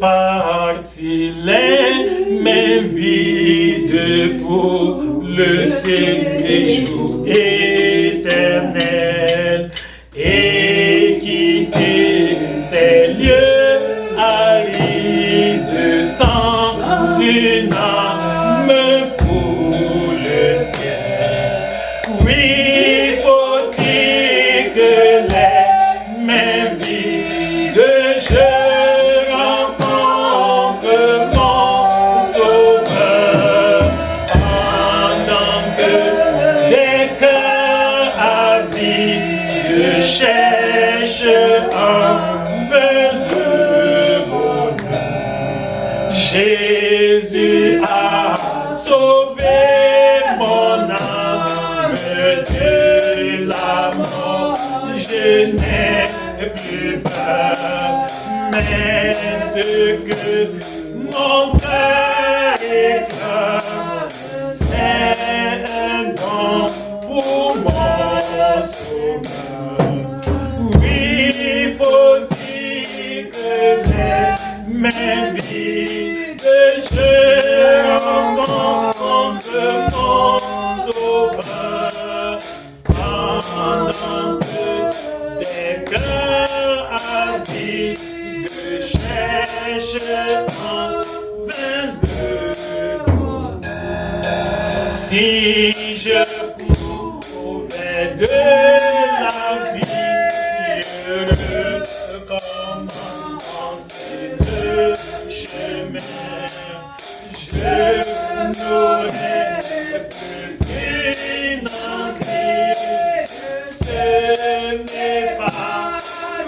partis les mains vides pour le séjour éternel et quitter ces lieux arides sans une âme pour le ciel. Oui, faut-il que les mains vides je rencontre mon Sauveur, pendant que des cœurs avides cherchent un peu de bonheur. Jésus a sauvé mon âme de la mort. Je n'ai plus peur, mais ce que mon cœur éclate, c'est un don pour mon Sauveur. Oui, faut-il que les mains vides je rencontre mon Sauveur, pendant que des cœurs avides cherchent en vain le bonheur. Si je pouvais de la vie recommencer le chemin, je n'aurais plus qu'une envie. Ce n'est pas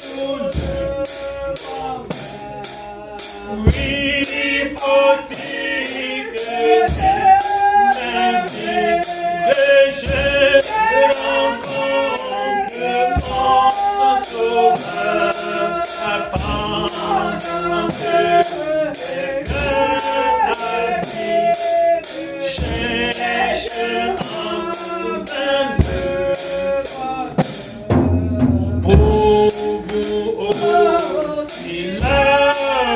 pour le bonheur. Oui, faut-il que même vie que je rencontre mon Sauveur, pendant que les cœurs avides cherchent en vain le bonheur. Pour vous aussi la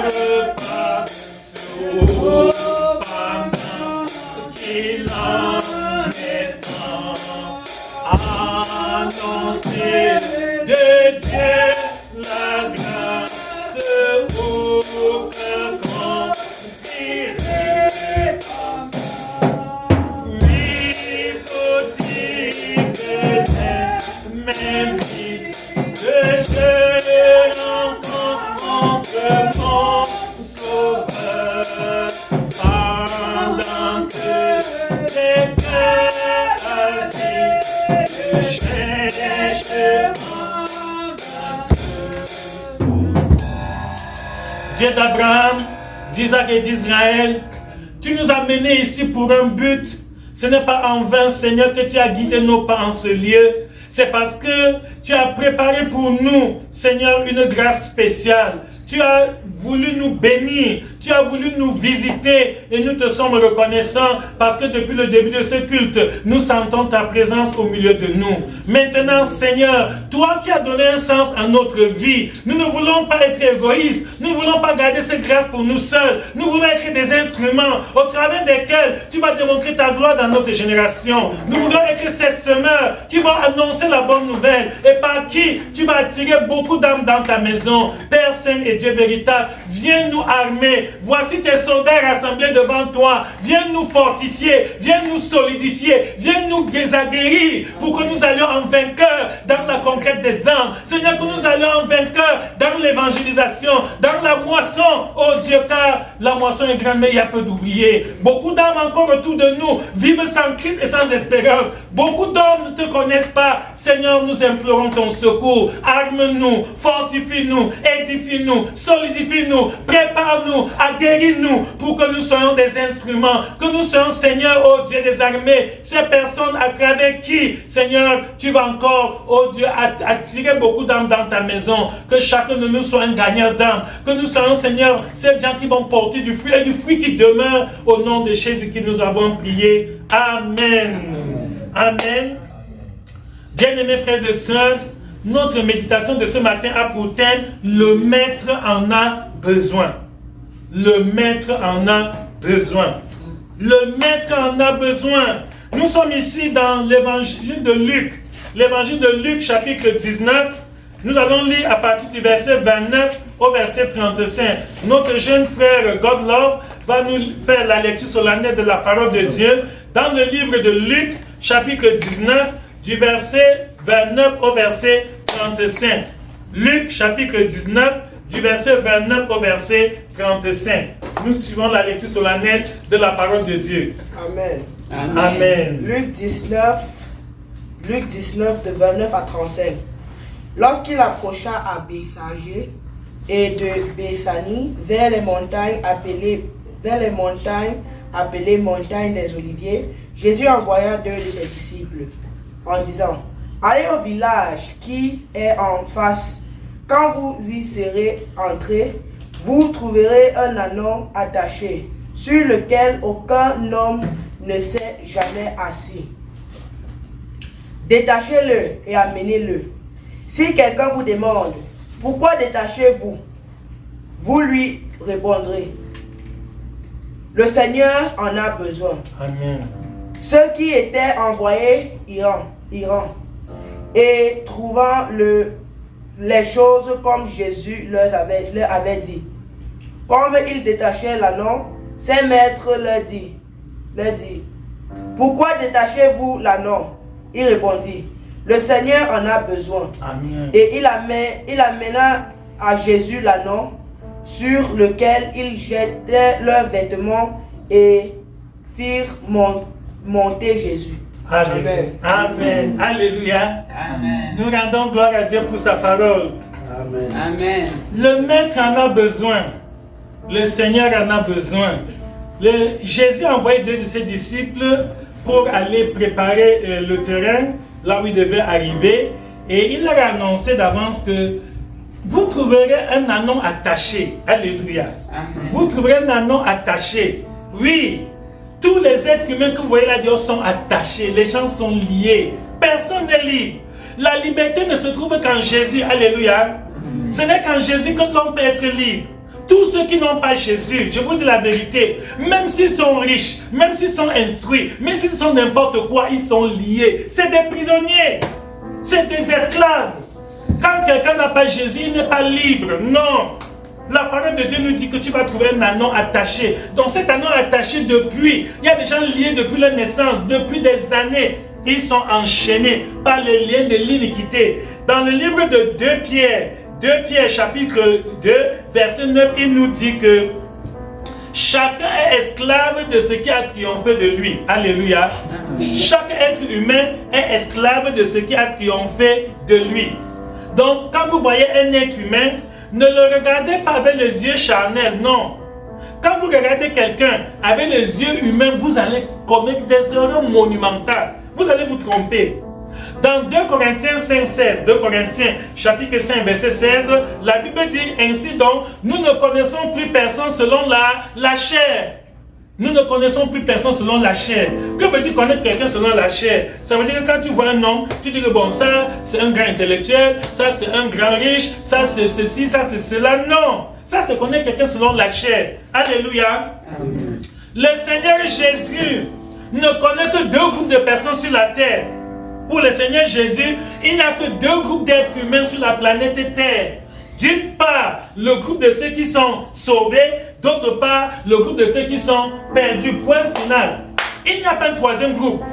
repasse pendant qu'il en est temps, annoncer de Dieu la grâce pour que confierait. Oui, faut-il que même vie que je rencontre mon Sauveur, pendant que les cœurs avides cherchent Dieu d'Abraham, d'Isaac et d'Israël, tu nous as menés ici pour un but. Ce n'est pas en vain, Seigneur, que tu as guidé nos pas en ce lieu. C'est parce que tu as préparé pour nous, Seigneur, une grâce spéciale. Tu as voulu nous bénir, tu as voulu nous visiter et nous te sommes reconnaissants parce que depuis le début de ce culte, nous sentons ta présence au milieu de nous. Maintenant, Seigneur, toi qui as donné un sens à notre vie, nous ne voulons pas être égoïstes, nous ne voulons pas garder cette grâce pour nous seuls, nous voulons être des instruments au travers desquels tu vas démontrer ta gloire dans notre génération. Nous voulons être ces semeurs qui vont annoncer la bonne nouvelle et par qui tu vas attirer beaucoup d'âmes dans ta maison. Père Saint et Dieu véritable, viens nous armer. Voici tes soldats rassemblés devant toi. Viens nous fortifier, viens nous solidifier, viens nous désaguerrir pour que nous allions en vainqueur dans la conquête des âmes. Seigneur, que nous allions en vainqueur dans l'évangélisation, dans la moisson. Oh Dieu, car la moisson est grande, mais il y a peu d'ouvriers. Beaucoup d'âmes encore autour de nous vivent sans Christ et sans espérance. Beaucoup d'hommes ne te connaissent pas. Seigneur, nous implorons ton secours. Arme-nous, fortifie-nous, édifie-nous, solidifie-nous, prépare-nous, guéris-nous pour que nous soyons des instruments, que nous soyons, Seigneur, oh Dieu des armées, ces personnes à travers qui, Seigneur, tu vas encore, oh Dieu, attirer beaucoup d'âmes dans ta maison, que chacun de nous soit un gagnant d'âmes, que nous soyons, Seigneur, ces gens qui vont porter du fruit et du fruit qui demeure au nom de Jésus qui nous avons prié. Amen. Amen. Bien-aimés frères et sœurs, notre méditation de ce matin a pour thème « Le Maître en a besoin ». le maître en a besoin. Le maître en a besoin. Nous sommes ici dans l'évangile de Luc. L'évangile de Luc, chapitre 19. Nous allons lire à partir du verset 29 au verset 35. Notre jeune frère Godlove va nous faire la lecture solennelle de la parole de Dieu dans le livre de Luc, chapitre 19, du verset 29 au verset 35. Luc, chapitre 19, du verset 29 au verset 35. Nous suivons la lecture solennelle de la parole de Dieu. Amen. Amen. Luc 19, de 29 à 35. Lorsqu'il approcha à Bethphagée et de Béthanie vers les montagnes appelées montagnes des Oliviers, Jésus envoya 2 de ses disciples en disant: allez au village qui est en face. Quand vous y serez entrés, vous trouverez un ânon attaché, sur lequel aucun homme ne s'est jamais assis. Détachez-le et amenez-le. Si quelqu'un vous demande: pourquoi détachez-vous? Vous lui répondrez: le Seigneur en a besoin. Amen. Ceux qui étaient envoyés iront et trouvant les choses comme Jésus leur avait dit. Comme ils détachaient l'ânon, ses maîtres leur dit: pourquoi détachez-vous l'ânon? Il répondit: le Seigneur en a besoin. Amen. Et il amena à Jésus l'ânon, sur lequel ils jetaient leurs vêtements et firent monter Jésus. Amen. Amen. Alléluia. Amen. Nous rendons gloire à Dieu pour sa parole. Amen. Amen. Le maître en a besoin. Le Seigneur en a besoin. Jésus a envoyé 2 de ses disciples pour aller préparer le terrain là où il devait arriver. Et il leur a annoncé d'avance que vous trouverez un ânon attaché. Alléluia. Amen. Vous trouverez un ânon attaché. Oui, tous les êtres humains que vous voyez là-dedans sont attachés. Les gens sont liés. Personne n'est libre. La liberté ne se trouve qu'en Jésus. Alléluia. Ce n'est qu'en Jésus que l'homme peut être libre. Tous ceux qui n'ont pas Jésus, je vous dis la vérité, même s'ils sont riches, même s'ils sont instruits, même s'ils sont n'importe quoi, ils sont liés. C'est des prisonniers. C'est des esclaves. Quand quelqu'un n'a pas Jésus, il n'est pas libre. Non. La parole de Dieu nous dit que tu vas trouver un ânon attaché. Donc cet ânon attaché depuis, il y a des gens liés depuis leur naissance, depuis des années. Ils sont enchaînés par les liens de l'iniquité. Dans le livre de 2 Pierre chapitre 2, verset 9, il nous dit que chacun est esclave de ce qui a triomphé de lui. Alléluia. Chaque être humain est esclave de ce qui a triomphé de lui. Donc quand vous voyez un être humain, ne le regardez pas avec les yeux charnels, non. Quand vous regardez quelqu'un avec les yeux humains, vous allez commettre des erreurs monumentales. Vous allez vous tromper. Dans 2 Corinthiens 5,16, 2 Corinthiens chapitre 5, verset 16, la Bible dit ainsi donc, nous ne connaissons plus personne selon la chair. Nous ne connaissons plus personne selon la chair. Que veut dire connaître quelqu'un selon la chair? Ça veut dire que quand tu vois un homme, tu dis que bon, ça c'est un grand intellectuel, ça c'est un grand riche, ça c'est ceci, ça c'est cela. Non, ça c'est connaître quelqu'un selon la chair. Alléluia. Amen. Le Seigneur Jésus ne connaît que 2 groupes de personnes sur la terre. Pour le Seigneur Jésus, il n'y a que 2 groupes d'êtres humains sur la planète Terre. D'une part, le groupe de ceux qui sont sauvés, d'autre part, le groupe de ceux qui sont perdus. Point final. Il n'y a pas un 3e groupe.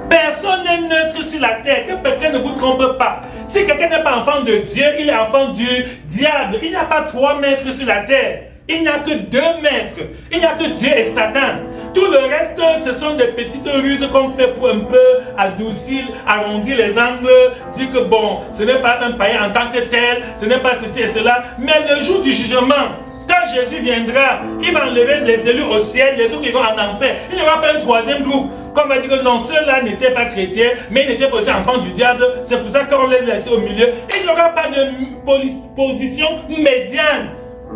Personne n'est neutre sur la terre. Que quelqu'un ne vous trompe pas. Si quelqu'un n'est pas enfant de Dieu, il est enfant du diable. Il n'y a pas 3 maîtres sur la terre. Il n'y a que 2 maîtres. Il n'y a que Dieu et Satan. Tout le reste, ce sont des petites ruses qu'on fait pour un peu adoucir, arrondir les angles, dire que bon, ce n'est pas un païen en tant que tel, ce n'est pas ceci et cela. Mais le jour du jugement, quand Jésus viendra, il va enlever les élus au ciel, les autres ils vont en enfer. Il n'y aura pas un 3e groupe. Comme on va dire que non, ceux-là n'étaient pas chrétiens, mais ils n'étaient pas aussi enfants du diable. C'est pour ça qu'on les laisse au milieu. Il n'y aura pas de position médiane.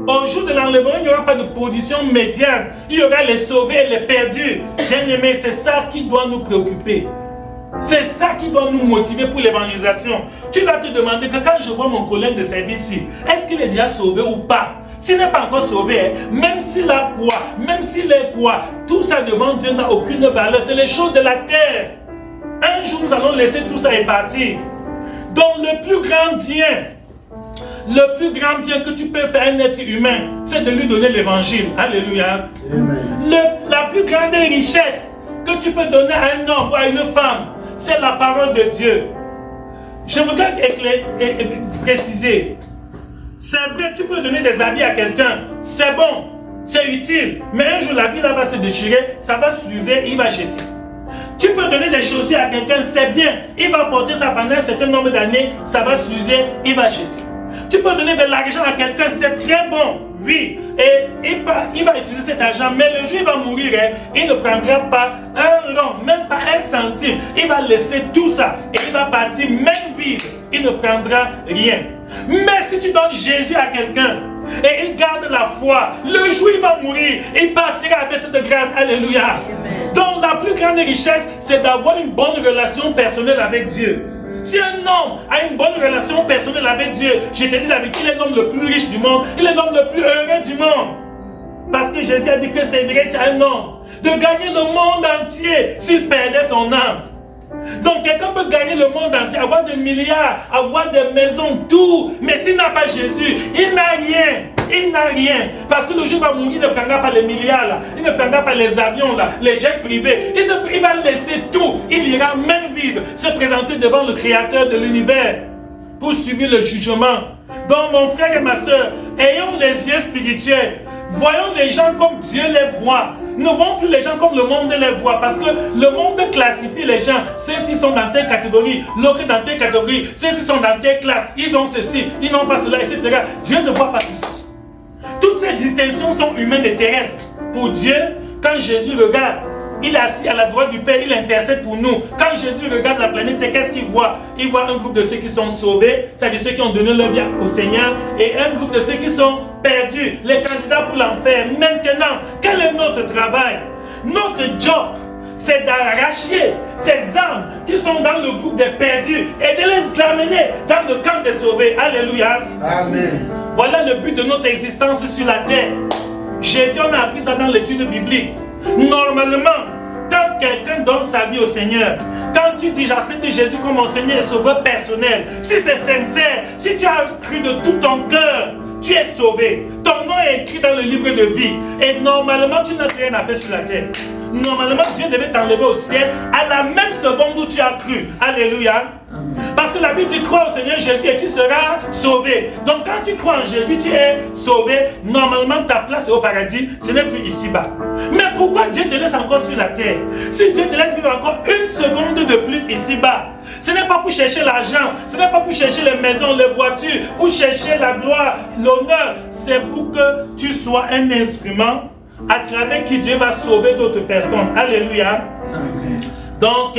Au jour de l'enlèvement, il n'y aura pas de position médiane. Il y aura les sauvés et les perdus. Bien-aimés, c'est ça qui doit nous préoccuper. C'est ça qui doit nous motiver pour l'évangélisation. Tu vas te demander que quand je vois mon collègue de service ici, est-ce qu'il est déjà sauvé ou pas? s'il n'est pas encore sauvé, même s'il a quoi, même s'il est quoi, tout ça devant Dieu n'a aucune valeur. C'est les choses de la terre. Un jour, nous allons laisser tout ça et partir. Donc, le plus grand bien que tu peux faire à un être humain, c'est de lui donner l'évangile. Alléluia. La plus grande richesse que tu peux donner à un homme ou à une femme, c'est la parole de Dieu. Je voudrais préciser. C'est vrai, tu peux donner des habits à quelqu'un. C'est bon, c'est utile. Mais un jour, l'habit là va se déchirer, ça va s'user, il va jeter. Tu peux donner des chaussures à quelqu'un, c'est bien. Il va porter ça pendant un certain nombre d'années, ça va s'user, il va jeter. Tu peux donner de l'argent à quelqu'un, c'est très bon, oui. Et il va utiliser cet argent, mais le jour où il va mourir, il ne prendra pas un rond, même pas un centime. Il va laisser tout ça et il va partir même vide. Il ne prendra rien. Mais si tu donnes Jésus à quelqu'un et il garde la foi, le jour où il va mourir, il partira avec cette grâce. Alléluia. Amen. Donc la plus grande richesse, c'est d'avoir une bonne relation personnelle avec Dieu. Si un homme a une bonne relation personnelle avec Dieu, je te dis la vérité, il est l'homme le plus riche du monde, il est l'homme le plus heureux du monde. Parce que Jésus a dit que c'est vrai à un homme de gagner le monde entier s'il perdait son âme. Donc quelqu'un peut gagner le monde entier, avoir des milliards, avoir des maisons, tout. Mais s'il n'a pas Jésus, il n'a rien. Il n'a rien. Parce que le jour va mourir, il ne prendra pas les milliards là. Il ne prendra pas les avions là, les jets privés. Il va laisser tout. Il ira même vide se présenter devant le Créateur de l'univers pour subir le jugement. Donc mon frère et ma soeur, ayons les yeux spirituels. Voyons les gens comme Dieu les voit. Ne voyons plus les gens comme le monde les voit. Parce que le monde classifie les gens. Ceux-ci sont dans telle catégorie, l'autre dans telle catégorie. Ceux-ci sont dans telle classe. Ils ont ceci, ils n'ont pas cela, etc. Dieu ne voit pas tout ça. Toutes ces distinctions sont humaines et terrestres. Pour Dieu, quand Jésus regarde, il est assis à la droite du Père, il intercède pour nous. Quand Jésus regarde la planète, qu'est-ce qu'il voit? Il voit un groupe de ceux qui sont sauvés, c'est-à-dire ceux qui ont donné leur vie au Seigneur, et un groupe de ceux qui sont perdus, les candidats pour l'enfer. Maintenant, quel est notre travail? Notre job, c'est d'arracher ces âmes qui sont dans le groupe des perdus et de les amener dans le camp des sauvés. Alléluia. Amen. Voilà le but de notre existence sur la terre. J'ai dit, on a appris ça dans l'étude biblique. Normalement, quand quelqu'un donne sa vie au Seigneur, quand tu dis j'accepte Jésus comme mon Seigneur et Sauveur personnel, si c'est sincère, si tu as cru de tout ton cœur, tu es sauvé. Ton nom est écrit dans le livre de vie. Et normalement, tu n'as rien à faire sur la terre. Normalement, Dieu devait t'enlever au ciel à la même seconde où tu as cru. Alléluia. Parce que la Bible dit crois au Seigneur Jésus et tu seras sauvé. Donc quand tu crois en Jésus, tu es sauvé. Normalement, ta place est au paradis. Ce n'est plus ici-bas. Mais pourquoi Dieu te laisse encore sur la terre? Si Dieu te laisse vivre encore une seconde de plus ici-bas, ce n'est pas pour chercher l'argent, ce n'est pas pour chercher les maisons, les voitures, pour chercher la gloire, l'honneur. C'est pour que tu sois un instrument à travers qui Dieu va sauver d'autres personnes. Alléluia. Amen. Donc,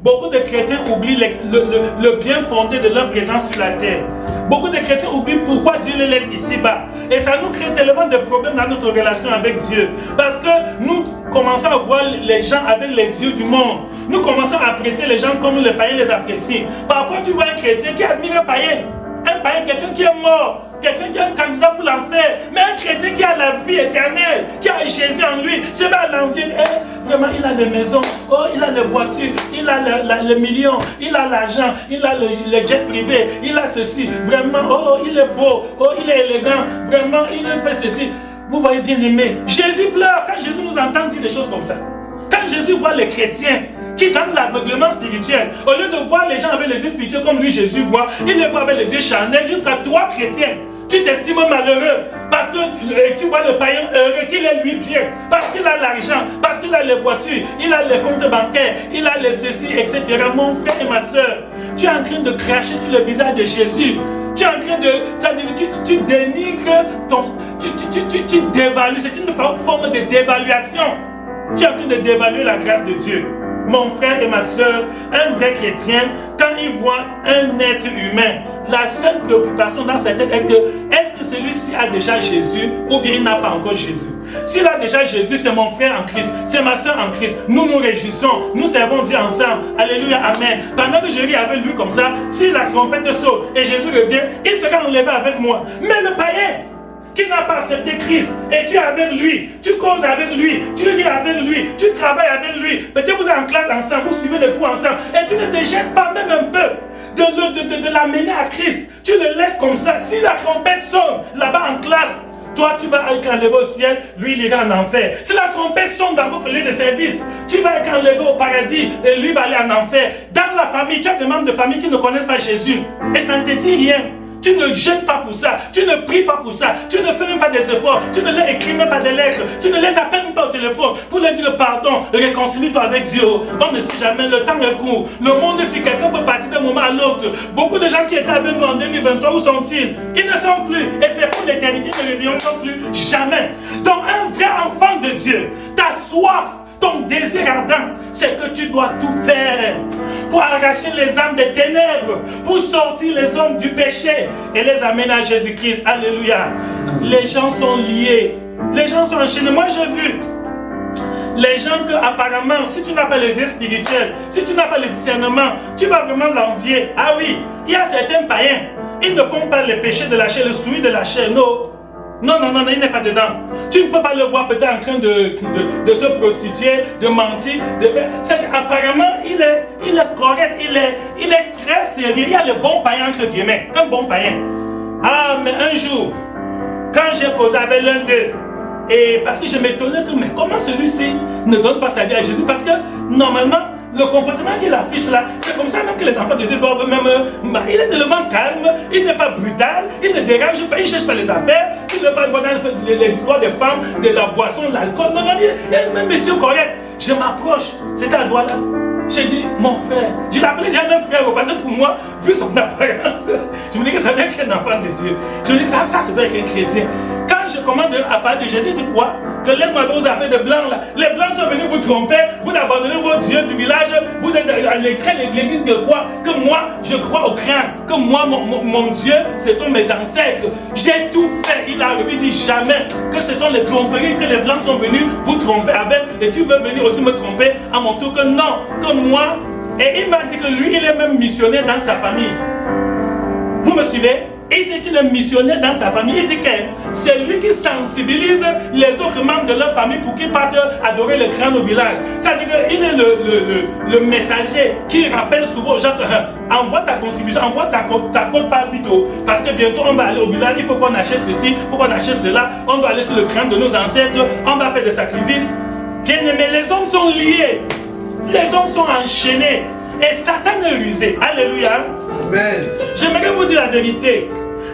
beaucoup de chrétiens oublient le bien fondé de leur présence sur la terre. Beaucoup de chrétiens oublient pourquoi Dieu les laisse ici-bas. Et ça nous crée tellement de problèmes dans notre relation avec Dieu. Parce que nous commençons à voir les gens avec les yeux du monde. Nous commençons à apprécier les gens comme les païens les apprécient. Parfois, tu vois un chrétien qui admire un païen. Un païen, quelqu'un qui est mort. Quelqu'un qui est un candidat pour l'enfer, mais un chrétien qui a la vie éternelle, qui a Jésus en lui, c'est pas l'envie. Vraiment, il a les maisons, oh, il a les voitures, il a les millions, il a l'argent, il a les jets privés, il a ceci. Vraiment, oh, il est beau, oh, il est élégant. Vraiment, il fait ceci. Vous voyez, bien aimé, Jésus pleure quand Jésus nous entend dire des choses comme ça. Quand Jésus voit les chrétiens qui donnent l'aveuglement spirituel, au lieu de voir les gens avec les yeux spirituels comme lui Jésus voit, il les voit avec les yeux charnels. Jusqu'à 3 chrétiens, tu t'estimes malheureux parce que tu vois le païen heureux qu'il est lui bien, parce qu'il a l'argent, parce qu'il a les voitures, il a les comptes bancaires, il a les ceci, etc. Mon frère et ma soeur, tu es en train de cracher sur le visage de Jésus. Tu es en train de... Tu dénigres ton... Tu dévalues, c'est une forme de dévaluation. Tu es en train de dévaluer la grâce de Dieu. Mon frère et ma soeur, un vrai chrétien, quand il voit un être humain, la seule préoccupation dans sa tête est que est-ce que celui-ci a déjà Jésus ou bien il n'a pas encore Jésus? S'il a déjà Jésus, c'est mon frère en Christ, c'est ma soeur en Christ. Nous nous réjouissons, nous servons Dieu ensemble. Alléluia, amen. Pendant que je ris avec lui comme ça, si la trompette saute et Jésus revient, il sera enlevé avec moi. Mais le païen qui n'a pas accepté Christ et tu es avec lui, tu causes avec lui, tu ris avec lui, tu travailles avec lui, peut-être vous êtes en classe ensemble, vous suivez les cours ensemble et tu ne te jettes pas même un peu de l'amener à Christ. Tu le laisses comme ça. Si la trompette sonne là-bas en classe, toi tu vas être enlevé au ciel, lui il ira en enfer. Si la trompette sonne dans votre lieu de service, tu vas être enlevé au paradis et lui va aller en enfer. Dans la famille, tu as des membres de famille qui ne connaissent pas Jésus et ça ne te dit rien. Tu ne jeûnes pas pour ça, tu ne pries pas pour ça, tu ne fais même pas des efforts, tu ne leur écris même pas des lettres, tu ne les appelles même pas au téléphone pour leur dire pardon, réconcilie-toi avec Dieu. On ne sait jamais, le temps est court. Le monde, si quelqu'un peut partir d'un moment à l'autre, beaucoup de gens qui étaient avec nous en 2023, où sont-ils? Ils ne sont plus. Et c'est pour l'éternité, ne reviendront plus jamais. Donc un vrai enfant de Dieu, ta soif, ton désir ardent, c'est que tu dois tout faire pour arracher les âmes des ténèbres, pour sortir les hommes du péché et les amener à Jésus-Christ. Alléluia. Les gens sont liés. Les gens sont enchaînés. Moi, j'ai vu les gens que apparemment, si tu n'as pas les yeux spirituels, si tu n'as pas le discernement, tu vas vraiment l'envier. Ah oui, il y a certains païens, ils ne font pas les péchés de la chair, le souillure de la chair, non. Non, il n'est pas dedans. Tu ne peux pas le voir peut-être en train de se prostituer, de mentir, de faire. Apparemment, il est correct, il est très sérieux. Il y a le bon païen entre guillemets, un bon païen. Ah, mais un jour, quand j'ai causé avec l'un d'eux, et parce que je m'étonnais que, mais comment celui-ci ne donne pas sa vie à Jésus? Parce que normalement, le comportement qu'il affiche là, c'est comme ça même que les enfants de Dieu doivent même... il est tellement calme, il n'est pas brutal, il ne dérange pas, il ne cherche pas les affaires, il ne va pas dans les histoires des femmes, de la boisson, de l'alcool. Non, il est même monsieur correct. Je m'approche, c'était à Douala. J'ai dit, mon frère, je l'appelais déjà un frère, parce que pour moi, vu son apparence, je me dis que ça doit être un enfant de Dieu. Je me dis que ça doit être un chrétien. Quand je commence à parler de Jésus, il dit quoi? Que laisse-moi vos affaires de blancs là. Les blancs sont venus vous tromper, vous abandonnez vos dieux du village, vous êtes à l'église de quoi? Que moi, je crois au crâne, que moi, mon Dieu, ce sont mes ancêtres. J'ai tout fait. Il a dit jamais que ce sont les tromperies que les blancs sont venus vous tromper avec, et tu veux venir aussi me tromper à mon tour, que non, que moi. Et il m'a dit que lui, il est même missionnaire dans sa famille. Vous me suivez? Il dit qu'il est missionnaire dans sa famille. Il dit que c'est lui qui sensibilise les autres membres de leur famille pour qu'ils partent adorer le crâne au village. C'est-à-dire qu'il est le messager qui rappelle souvent aux gens envoie ta contribution, envoie ta compte par vite, parce que bientôt on va aller au village, il faut qu'on achète ceci, il faut qu'on achète cela, on doit aller sur le crâne de nos ancêtres, on va faire des sacrifices. Bien aimé, les hommes sont liés, les hommes sont enchaînés et Satan est rusé. Alléluia. Amen. J'aimerais vous dire la vérité.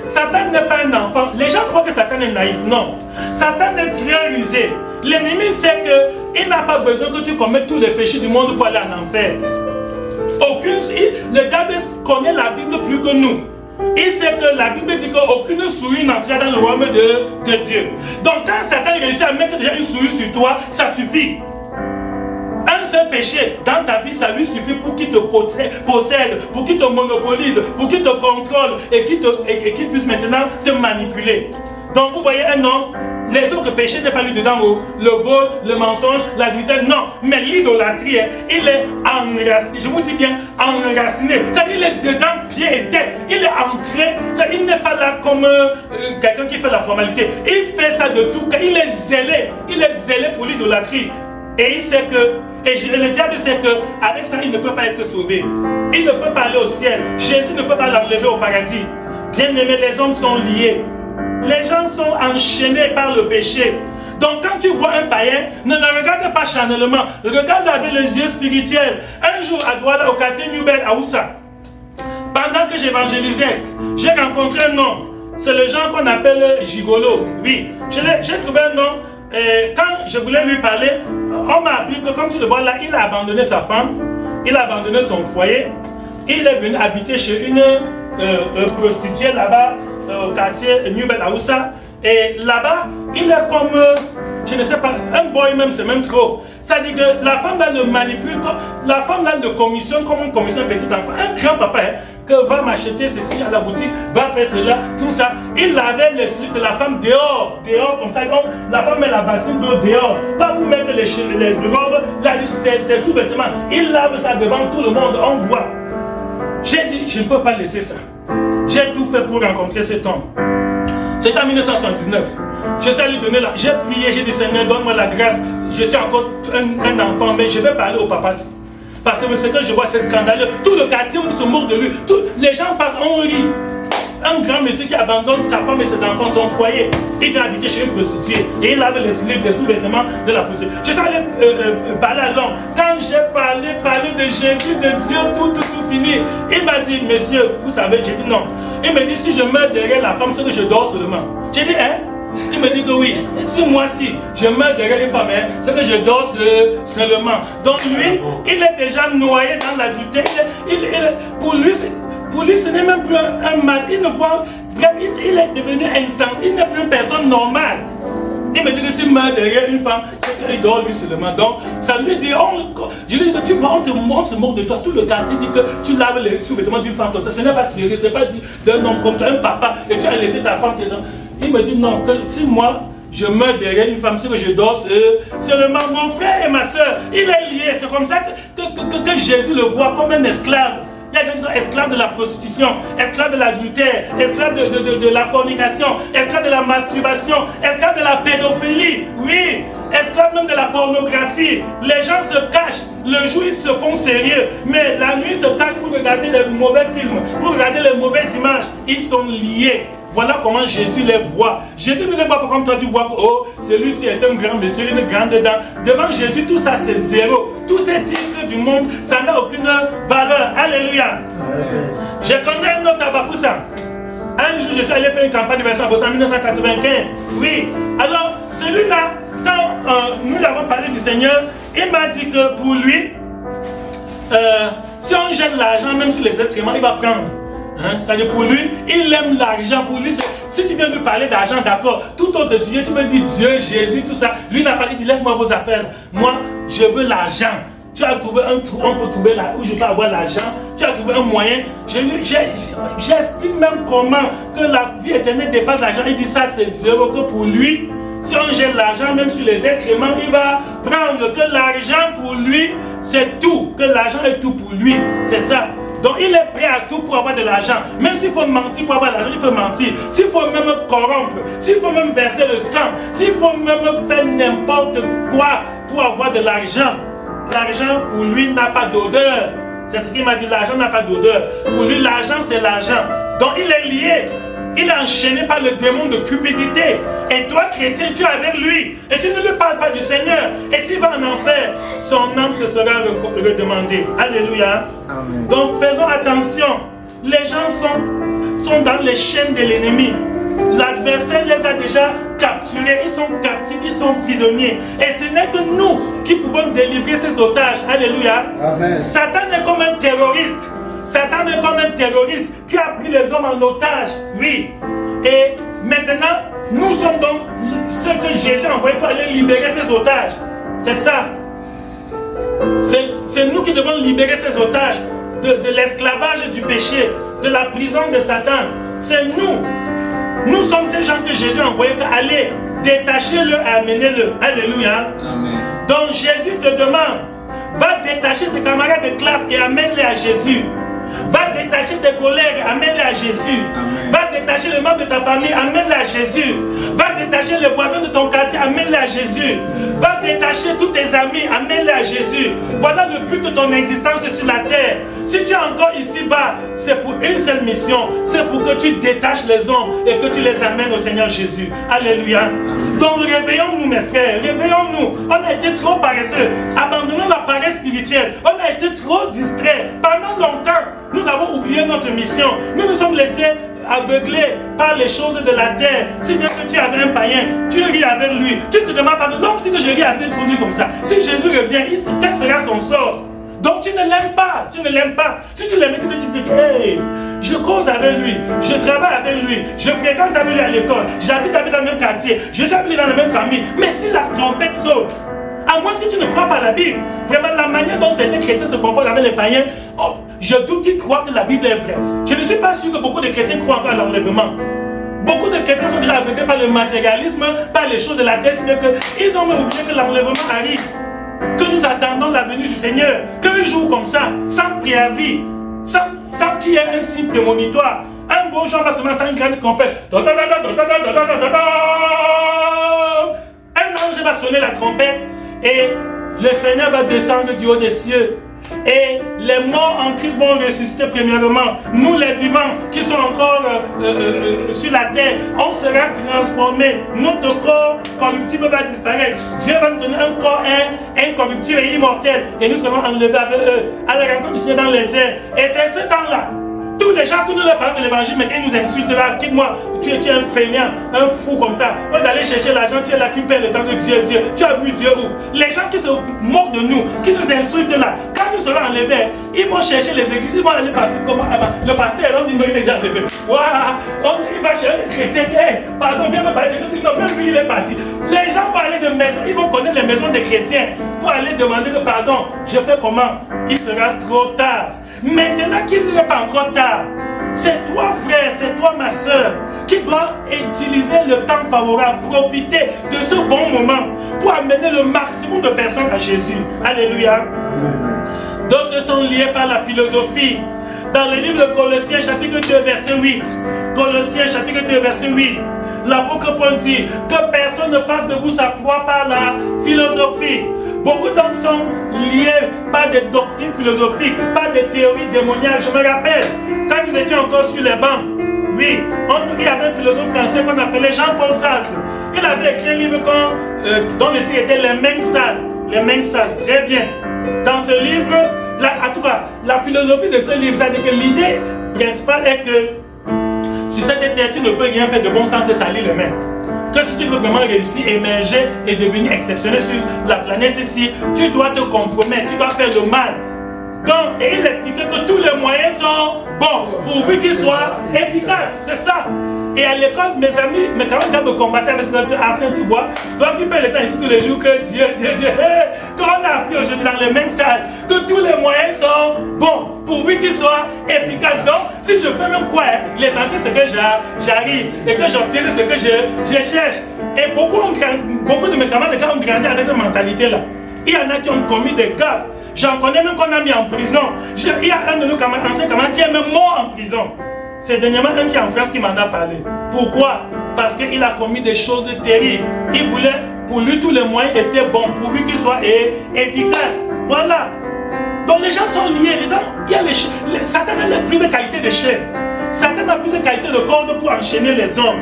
Satan n'est pas un enfant. Les gens croient que Satan est naïf. Non. Satan est très rusé. L'ennemi sait qu'il n'a pas besoin que tu commettes tous les péchés du monde pour aller en enfer. Le diable connaît la Bible plus que nous. Il sait que la Bible dit qu'aucune souillure n'entrera dans le royaume de Dieu. Donc quand Satan réussit à mettre déjà une souillure sur toi, ça suffit. Un seul péché dans ta vie, ça lui suffit pour qu'il te possède, pour qu'il te monopolise, pour qu'il te contrôle et qu'il puisse maintenant te manipuler. Donc vous voyez un homme, les autres péchés n'est pas lui dedans, le vol, le mensonge, l'adultère, non. Mais l'idolâtrie, il est enraciné, je vous dis bien enraciné. C'est-à-dire il est dedans pied et tête, il est entré, il n'est pas là comme quelqu'un qui fait la formalité. Il fait ça de tout, il est zélé pour l'idolâtrie. Et il sait que, et le diable sait qu'avec ça, il ne peut pas être sauvé. Il ne peut pas aller au ciel. Jésus ne peut pas l'enlever au paradis. Bien aimé, les hommes sont liés. Les gens sont enchaînés par le péché. Donc quand tu vois un païen, ne le regarde pas charnellement. Regarde avec les yeux spirituels. Un jour à Douala, au quartier New-Bed à Oussa, pendant que j'évangélisais, j'ai rencontré un homme. C'est le genre qu'on appelle gigolo. Oui, j'ai trouvé un homme. Et quand je voulais lui parler, on m'a appris que comme tu le vois là, il a abandonné sa femme, il a abandonné son foyer, il est venu habiter chez une prostituée là-bas au quartier New-Bed à Oussa. Et là-bas, il est comme, je ne sais pas, un boy même, c'est même trop. C'est-à-dire que la femme là le manipule, la femme là le commissionne comme on commissionne un petit enfant, un grand papa, que va m'acheter ceci à la boutique, va faire cela, tout ça. Il lavait les slips de la femme dehors comme ça. Donc, la femme met la bassine d'eau dehors, pas pour mettre les robes, ses sous-vêtements. Il lave ça devant tout le monde, on voit. J'ai dit, je ne peux pas laisser ça. J'ai tout fait pour rencontrer cet homme. C'était en 1979. Jésus a lui donné la... J'ai prié, j'ai dit Seigneur, donne-moi la grâce. Je suis encore un enfant, mais je vais parler au papa. Parce que ce que je vois, c'est scandaleux. Tout le quartier se moque de lui. Les gens passent, on rit. Un grand monsieur qui abandonne sa femme et ses enfants, son foyer, il vient habiter chez une prostituée et il lave les sous-vêtements de la prostituée. Je suis allé parler à l'homme. Quand j'ai parlé de Jésus, de Dieu, tout fini, il m'a dit, monsieur, vous savez, j'ai dit non. Il me dit, si je meurs derrière la femme, c'est que je dors seulement. J'ai dit, hein? Il me dit que oui. Si moi, si je meurs derrière une femme, hein, c'est que je dors seulement. Donc lui, il est déjà noyé dans l'adultère. Pour lui, ce n'est même plus un mal. Il ne voit, il est devenu insensé. Il n'est plus une personne normale. Il me dit que s'il meurt derrière une femme, c'est qu'il dort lui seulement. Donc, ça lui dit, je lui dis que tu vois, on se moque de toi. Tout le quartier dit que tu laves les sous-vêtements d'une femme comme ça. Ce n'est pas sérieux, ce n'est pas dit d'un homme comme toi, un papa, et tu as laissé ta femme, tes enfants. Il me dit non, que si moi, je meurs derrière une femme, c'est que je dors seulement. Mon frère et ma soeur, il est lié. C'est comme ça que Jésus le voit comme un esclave. Il y a des gens qui sont esclaves de la prostitution, esclaves de l'adultère, esclaves de la fornication, esclaves de la masturbation, esclaves de la pédophilie, oui, esclaves même de la pornographie. Les gens se cachent, le jour ils se font sérieux, mais la nuit ils se cachent pour regarder les mauvais films, pour regarder les mauvaises images. Ils sont liés. Voilà comment Jésus les voit. Jésus ne les voit pas comme toi, tu vois que oh, celui-ci est un grand monsieur, une grande dame. Devant Jésus, tout ça c'est zéro. Tous ces titres du monde, ça n'a aucune valeur. Alléluia. Je connais un autre Abafoussa. Un jour, je suis allé faire une campagne de version en 1995. Oui. Alors, celui-là, quand nous l'avons parlé du Seigneur, il m'a dit que pour lui, si on jette l'argent, même sur les excréments, il va prendre. Hein? C'est-à-dire pour lui, il aime l'argent. Pour lui, si tu viens lui parler d'argent, d'accord, tout autre sujet, tu me dis Dieu, Jésus, tout ça. Lui n'a pas dit, laisse-moi vos affaires. Moi, je veux l'argent. Tu as trouvé un trou, on peut trouver là où je peux avoir l'argent. Tu as trouvé un moyen. J'explique même comment que la vie éternelle dépasse l'argent. Il dit ça, c'est zéro. Que pour lui, si on jette l'argent, même sur les excréments, il va prendre que l'argent pour lui, c'est tout. Que l'argent est tout pour lui. C'est ça. Donc il est prêt à tout pour avoir de l'argent. Même s'il faut mentir pour avoir de l'argent, il peut mentir. S'il faut même corrompre, s'il faut même verser le sang, s'il faut même faire n'importe quoi pour avoir de l'argent. L'argent pour lui n'a pas d'odeur. C'est ce qu'il m'a dit, l'argent n'a pas d'odeur. Pour lui, l'argent c'est l'argent. Donc il est lié. Il est enchaîné par le démon de cupidité. Et toi, chrétien, tu es avec lui. Et tu ne lui parles pas du Seigneur. Et s'il va en enfer, son âme te sera redemandée. Alléluia. Amen. Donc faisons attention. Les gens sont dans les chaînes de l'ennemi. L'adversaire les a déjà capturés. Ils sont captifs, ils sont prisonniers. Et ce n'est que nous qui pouvons délivrer ces otages. Alléluia. Amen. Satan est comme un terroriste. Satan est comme un terroriste qui a pris les hommes en otage. Oui. Et maintenant, nous sommes donc ceux que Jésus a envoyés pour aller libérer ces otages. C'est ça. C'est nous qui devons libérer ces otages de l'esclavage du péché, de la prison de Satan. C'est nous. Nous sommes ces gens que Jésus a envoyés pour aller détacher-le et amener-le. Alléluia. Amen. Donc Jésus te demande, va détacher tes camarades de classe et amène-les à Jésus. Va détacher tes collègues, amène-les à Jésus. Amen. Va détacher les membres de ta famille, amène-les à Jésus. Va détacher les voisins de ton quartier, amène-les à Jésus. Va détacher tous tes amis, amène-les à Jésus. Voilà le but de ton existence sur la terre. Si tu es encore ici-bas, c'est pour une seule mission. C'est pour que tu détaches les hommes et que tu les amènes au Seigneur Jésus. Alléluia. Amen. Donc réveillons-nous mes frères, réveillons-nous. On a été trop paresseux. Abandonnons la paresse spirituelle. On a été trop distraits. Pendant longtemps, nous avons oublié notre mission. Nous nous sommes laissés aveuglés par les choses de la terre. Si bien que tu avais un païen, tu ris avec lui. Tu te demandes pas de l'homme si que je ris avec lui comme ça. Si Jésus revient, quel sera son sort? Donc tu ne l'aimes pas, tu ne l'aimes pas. Si tu l'aimes, tu me dis, hey, je cause avec lui, je travaille avec lui, je fréquente avec lui à l'école, j'habite avec lui dans le même quartier, je suis avec lui dans la même famille. Mais si la trompette saute, à moins que tu ne crois pas à la Bible, vraiment la manière dont certains chrétiens se comportent avec les païens, oh, je doute qu'ils croient que la Bible est vraie. Je ne suis pas sûr que beaucoup de chrétiens croient encore à l'enlèvement. Beaucoup de chrétiens sont déjà aveuglés par le matérialisme, par les choses de la terre, c'est qu'ils ont même oublié que l'enlèvement arrive. Que nous attendons la venue du Seigneur, qu'un jour comme ça, sans préavis, sans qu'il y ait un signe prémonitoire, un beau jour, on va se mettre une grande trompette. Un ange va sonner la trompette et le Seigneur va descendre du haut des cieux. Et les morts en Christ vont ressusciter premièrement. Nous les vivants qui sont encore sur la terre, on sera transformés. Notre corps corruptible va disparaître. Dieu va nous donner un corps incorruptible et immortel. Et nous serons enlevés avec eux à la rencontre du Seigneur dans les airs. Et c'est ce temps-là. Tous les gens qui nous parlent de l'évangile, mais ils nous insultent là, quitte-moi, tu es un fainéant, un fou comme ça. Au lieu d'aller chercher l'argent, tu es là qui perd le temps de Dieu. Tu as vu Dieu où? Les gens qui se moquent de nous, qui nous insultent là, quand nous serons enlevés, ils vont chercher les églises, ils vont aller partout comme le pasteur, on dit non, il est déjà enlevé. Waouh, il va chercher les chrétiens, pardon, viens me parler de Dieu, non, même lui il est parti. Les gens vont aller de maison, ils vont connaître les maisons des chrétiens pour aller demander de pardon. Je fais comment? Il sera trop tard. Maintenant qu'il n'est pas encore tard, c'est toi frère, c'est toi ma soeur qui dois utiliser le temps favorable, profiter de ce bon moment pour amener le maximum de personnes à Jésus. Alléluia. D'autres sont liés par la philosophie. Dans le livre de Colossiens chapitre 2 verset 8, Colossiens chapitre 2 verset 8, l'apôtre Paul dit que personne ne fasse de vous sa proie par la philosophie. Beaucoup d'hommes sont liés par des doctrines philosophiques, par des théories démoniaques. Je me rappelle, quand nous étions encore sur les bancs, oui, il y avait un philosophe français qu'on appelait Jean-Paul Sartre. Il avait écrit un livre dont le titre était Les Mains Sales. Les Mains Sales, très bien. Dans ce livre, en tout cas, la philosophie de ce livre, c'est-à-dire que l'idée principale est que sur cette terre, tu ne peux rien faire de bon sans te salir les mains. Que si tu veux vraiment réussir, émerger et devenir exceptionnel sur la planète ici, tu dois te compromettre, tu dois faire le mal. Donc, et il expliquait que tous les moyens sont bons, pourvu qu'ils soient efficaces, c'est ça. Et à l'école, mes amis, mes camarades me combattaient avec ce ancien, tu vois. Toi qui perds le temps ici tous les jours, que Dieu, quand on a appris aujourd'hui dans les mêmes salles, que tous les moyens sont bons, pourvu qu'ils soient efficaces. Donc, si je fais même quoi, l'essentiel c'est que j'arrive et que j'obtienne ce que je cherche. Et beaucoup de mes camarades ont grandi avec cette mentalité-là. Il y en a qui ont commis des gaffes. J'en connais même qu'on a mis en prison. Il y a un de nos anciens camarades qui est même mort en prison. C'est dernièrement un qui est en France qui m'en a parlé. Pourquoi? Parce qu'il a commis des choses terribles. Il voulait, pour lui, tous les moyens étaient bons, pourvu qu'ils soient efficaces. Voilà. Donc les gens sont liés. Satan a plus de qualité de chair. Satan a plus de qualité de corde pour enchaîner les hommes.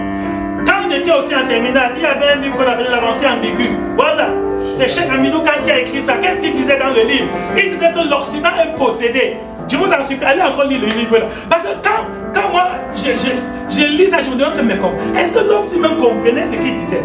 Quand on était aussi en terminale, il y avait un livre qu'on appelait L'aventure ambiguë. Voilà. C'est Cheikh Amidou Khan qui a écrit ça. Qu'est-ce qu'il disait dans le livre? Il disait que l'Occident est possédé. Je vous en supplie, allez encore lire le livre là. Parce que quand moi, je lis ça, je me demande, mais comment? Est-ce que l'homme si même comprenait ce qu'il disait?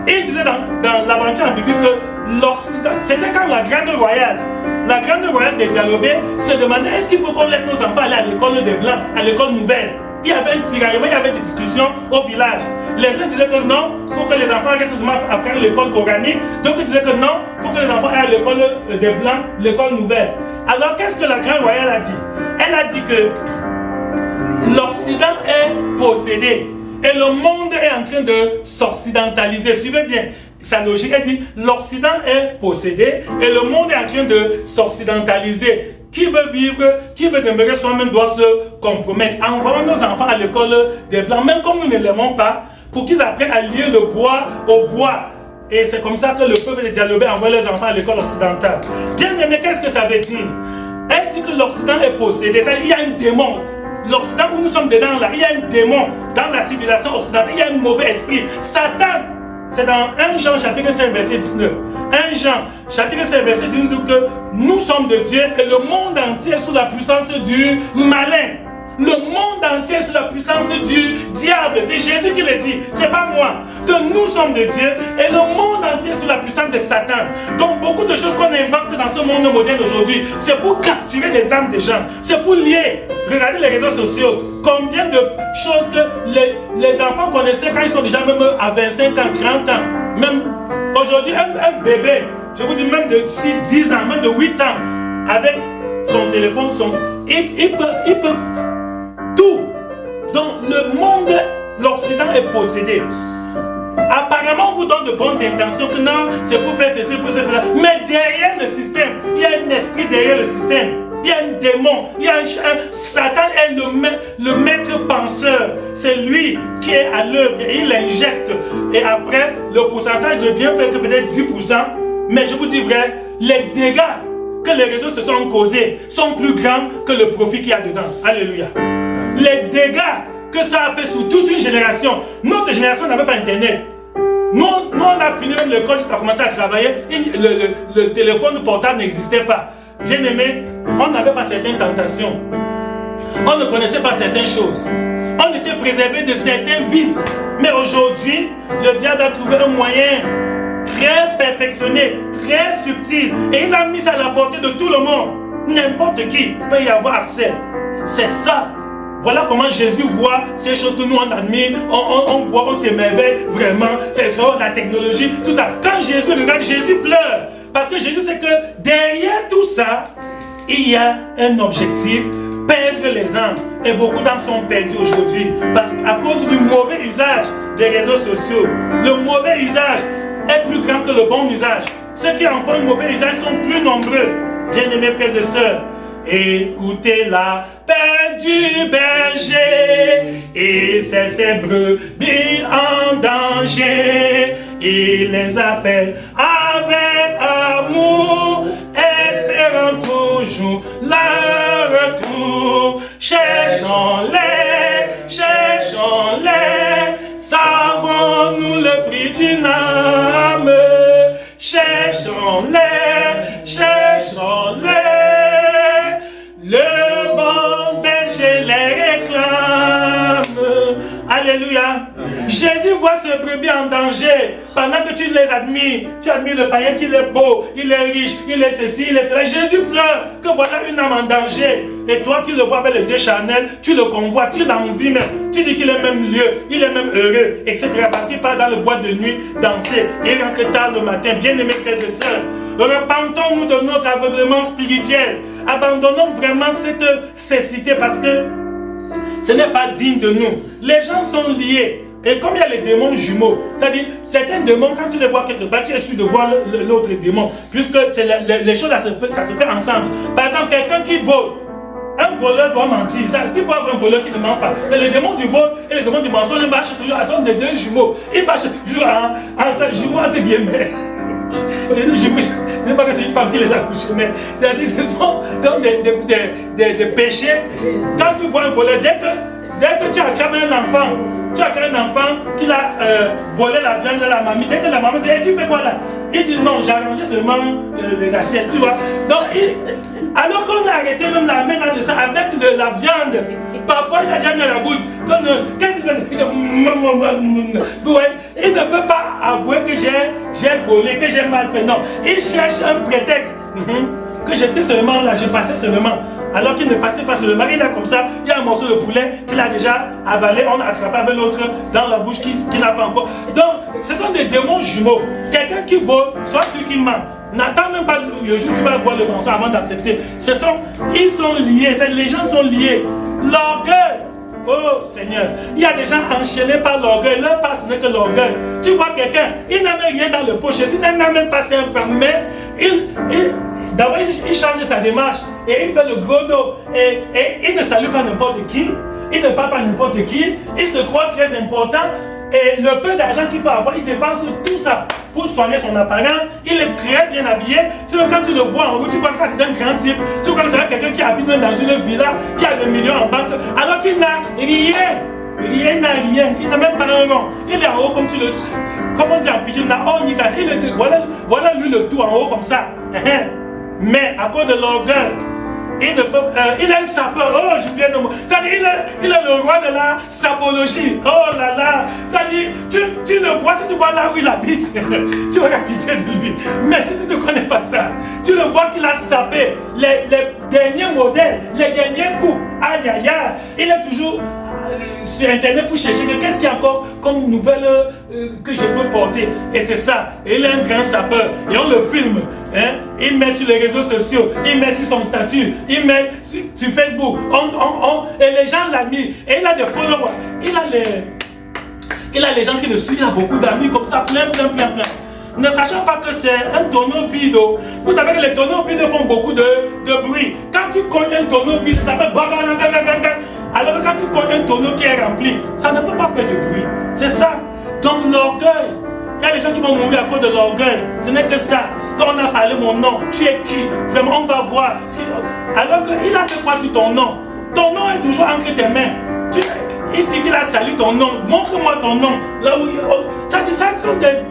Et il disait dans l'aventure ambiguë que l'Occident, c'était quand la Grande Royale des Dialobés se demandait est-ce qu'il faut qu'on laisse nos enfants aller à l'école des Blancs, à l'école nouvelle? Il y avait un tiraillement, il y avait des discussions au village. Les uns disaient que non, il faut que les enfants restent seulement après l'école coranique. D'autres disaient que non, il faut que les enfants aillent à l'école des Blancs, l'école nouvelle. Alors qu'est-ce que la Grande Royale a dit? Elle a dit que l'Occident est possédé et le monde est en train de s'occidentaliser. Suivez bien sa logique. Elle dit l'Occident est possédé et le monde est en train de s'occidentaliser. Qui veut vivre, qui veut demeurer soi-même doit se compromettre. Envoyons nos enfants à l'école des Blancs, même comme nous ne l'aimons pas, pour qu'ils apprennent à lier le bois au bois. Et c'est comme ça que le peuple de Dialobé envoie les enfants à l'école occidentale. Bien aimé, qu'est-ce que ça veut dire? Elle dit que l'Occident est possédé. Il y a un démon. L'Occident où nous sommes dedans là, il y a un démon dans la civilisation occidentale. Il y a un mauvais esprit. Satan, c'est dans 1 Jean chapitre 5 verset 19. 1 Jean chapitre 5 verset 19 dit que nous sommes de Dieu et le monde entier est sous la puissance du malin. Le monde entier est sous la puissance du diable. C'est Jésus qui le dit, c'est pas moi. Que nous sommes de Dieu et le monde entier est sous la puissance de Satan. Donc beaucoup de choses qu'on invente dans ce monde moderne aujourd'hui, c'est pour capturer les âmes des gens. C'est pour lier. Regardez les réseaux sociaux. Combien de choses que les enfants connaissaient quand ils sont déjà même à 25 ans, 30 ans. Même aujourd'hui, un bébé, je vous dis même de 10 ans, même de 8 ans, avec son téléphone, il peut tout. Donc le monde, l'Occident est possédé. Apparemment on vous donne de bonnes intentions que non, c'est pour faire ceci, pour faire cela. Mais derrière le système, il y a un esprit derrière le système. Il y a un démon, il y a Satan est le maître penseur. C'est lui qui est à l'œuvre et il injecte. Et après, le pourcentage devient peut-être 10%. Mais je vous dis vrai, les dégâts que les réseaux se sont causés sont plus grands que le profit qu'il y a dedans. Alléluia. Les dégâts que ça a fait sur toute une génération. Notre génération n'avait pas Internet. Nous, on a fini même l'école jusqu'à commencer à travailler. Le téléphone portable n'existait pas. Bien aimé, on n'avait pas certaines tentations. On ne connaissait pas certaines choses. On était préservé de certains vices. Mais aujourd'hui, le diable a trouvé un moyen très perfectionné, très subtil. Et il a mis à la portée de tout le monde. N'importe qui peut y avoir accès. C'est ça. Voilà comment Jésus voit ces choses que nous on admire, on voit, on s'émerveille vraiment, c'est la technologie, tout ça. Quand Jésus regarde, Jésus pleure. Parce que Jésus sait que derrière tout ça, il y a un objectif, perdre les âmes. Et beaucoup d'âmes sont perdues aujourd'hui. Parce qu'à cause du mauvais usage des réseaux sociaux, le mauvais usage est plus grand que le bon usage. Ceux qui en font un mauvais usage sont plus nombreux. Bien-aimés frères et sœurs, écoutez l'appel du berger, et c'est ses brebis en danger. Il les appelle avec amour, espérant toujours leur retour. Cherchons-les, savons-nous le prix d'une âme? Cherchons-les, le bon berger les réclame. Alléluia. Jésus voit ce brebis en danger. Pendant que tu les admires, tu admires le païen qu'il est beau, il est riche, il est ceci, il est cela. Jésus pleure que voilà une âme en danger. Et toi qui le vois avec les yeux charnels, tu le convoites, tu l'envies même. Tu dis qu'il est même lieu, il est même heureux, etc. Parce qu'il part dans le bois de nuit danser. Et il rentre tard le matin. Bien-aimés frères et sœurs, repentons-nous de notre aveuglement spirituel. Abandonnons vraiment cette cécité parce que ce n'est pas digne de nous. Les gens sont liés. Et comme il y a les démons jumeaux, c'est-à-dire certains démons, quand tu les vois quelque part, tu es sûr de voir l'autre démon. Puisque les choses, ça se fait ensemble. Par exemple, quelqu'un qui vole. Un voleur doit mentir. Tu vois un voleur qui ne ment pas. C'est le démon du vol et le démon du mensonge. Ils marchent toujours ensemble des deux jumeaux. Ils marchent toujours en jumeaux entre guillemets. J'ai dit jumeaux. Ce n'est pas que c'est une femme qui les a couchés, mais c'est-à-dire que ce sont des péchés. Quand tu vois un voleur, dès que tu attrapes un enfant, qui a volé la viande de la mamie, dès que la maman dit hey, tu fais quoi là? Il dit non, j'ai arrangé seulement les assiettes, tu vois. Donc, alors qu'on a arrêté même la main dans le sang avec de la viande, parfois il a déjà mis à la bouche. Qu'est-ce qu'il fait? Il dit il ne peut pas avouer que j'ai volé, que j'ai mal fait. Non, il cherche un prétexte. Que j'étais seulement là, je passais seulement. Alors qu'il ne passait pas seulement, il a comme ça, il y a un morceau de poulet qu'il a déjà avalé, on a attrapé avec l'autre dans la bouche qui n'a pas encore. Donc, ce sont des démons jumeaux. Quelqu'un qui vole, soit celui qui ment. N'attends même pas le jour où tu vas voir le mensonge avant d'accepter. Ils sont liés, les gens sont liés. L'orgueil. Oh Seigneur, il y a des gens enchaînés par l'orgueil. Leur passe n'est que l'orgueil. Tu vois quelqu'un, il n'a même rien dans le poche, il n'a même pas un franc, mais d'abord il change sa démarche et il fait le gros dos. Et il ne salue pas n'importe qui, il ne parle pas n'importe qui, il se croit très important. Et le peu d'argent qu'il peut avoir, il dépense tout ça pour soigner son apparence. Il est très bien habillé. Sinon, quand tu le vois en route, tu crois que ça c'est un grand type. Tu crois que c'est quelqu'un qui habite même dans une villa, qui a des millions en banque, alors qu'il n'a rien. Il n'a rien. Il n'a même pas un rond. Il est en haut comme on dit en pidgin, il n'a rien ni cassé. Voilà lui le tout en haut comme ça. Mais à cause de l'orgueil, il est un sapeur. Oh, j'oublie le mot. C'est-à-dire, il est le roi de la sapologie. Oh là là. C'est-à-dire, tu le vois, si tu vois là où il habite, tu auras pitié de lui. Mais si tu ne connais pas ça, tu le vois qu'il a sapé les derniers modèles, les derniers coups. Aïe, aïe, aïe. Il est toujours sur internet pour chercher qu'est-ce qu'il y a encore comme nouvelle que je peux porter. Et c'est ça. Et il est un grand sapeur. Et on le filme. Hein? Il met sur les réseaux sociaux. Il met sur son statut. Il met sur Facebook. Et les gens l'admirent. Et il a des followers. Il a les gens qui le suivent. Il a beaucoup d'amis comme ça. Plein. ne sachant pas que c'est un tonneau vide. Vous savez que les tonneaux vides font beaucoup de bruit. Quand tu cognes un tonneau vide, ça fait bang. Alors que quand tu cognes un tonneau qui est rempli, ça ne peut pas faire de bruit. C'est ça. Donc l'orgueil, il y a des gens qui vont mourir à cause de l'orgueil. Ce n'est que ça. Quand on a parlé mon nom, tu es qui? Vraiment, on va voir. Alors qu'il a fait quoi sur ton nom? Ton nom est toujours entre tes mains. Il dit qu'il a salué ton nom. Montre-moi ton nom. Là où ça sont des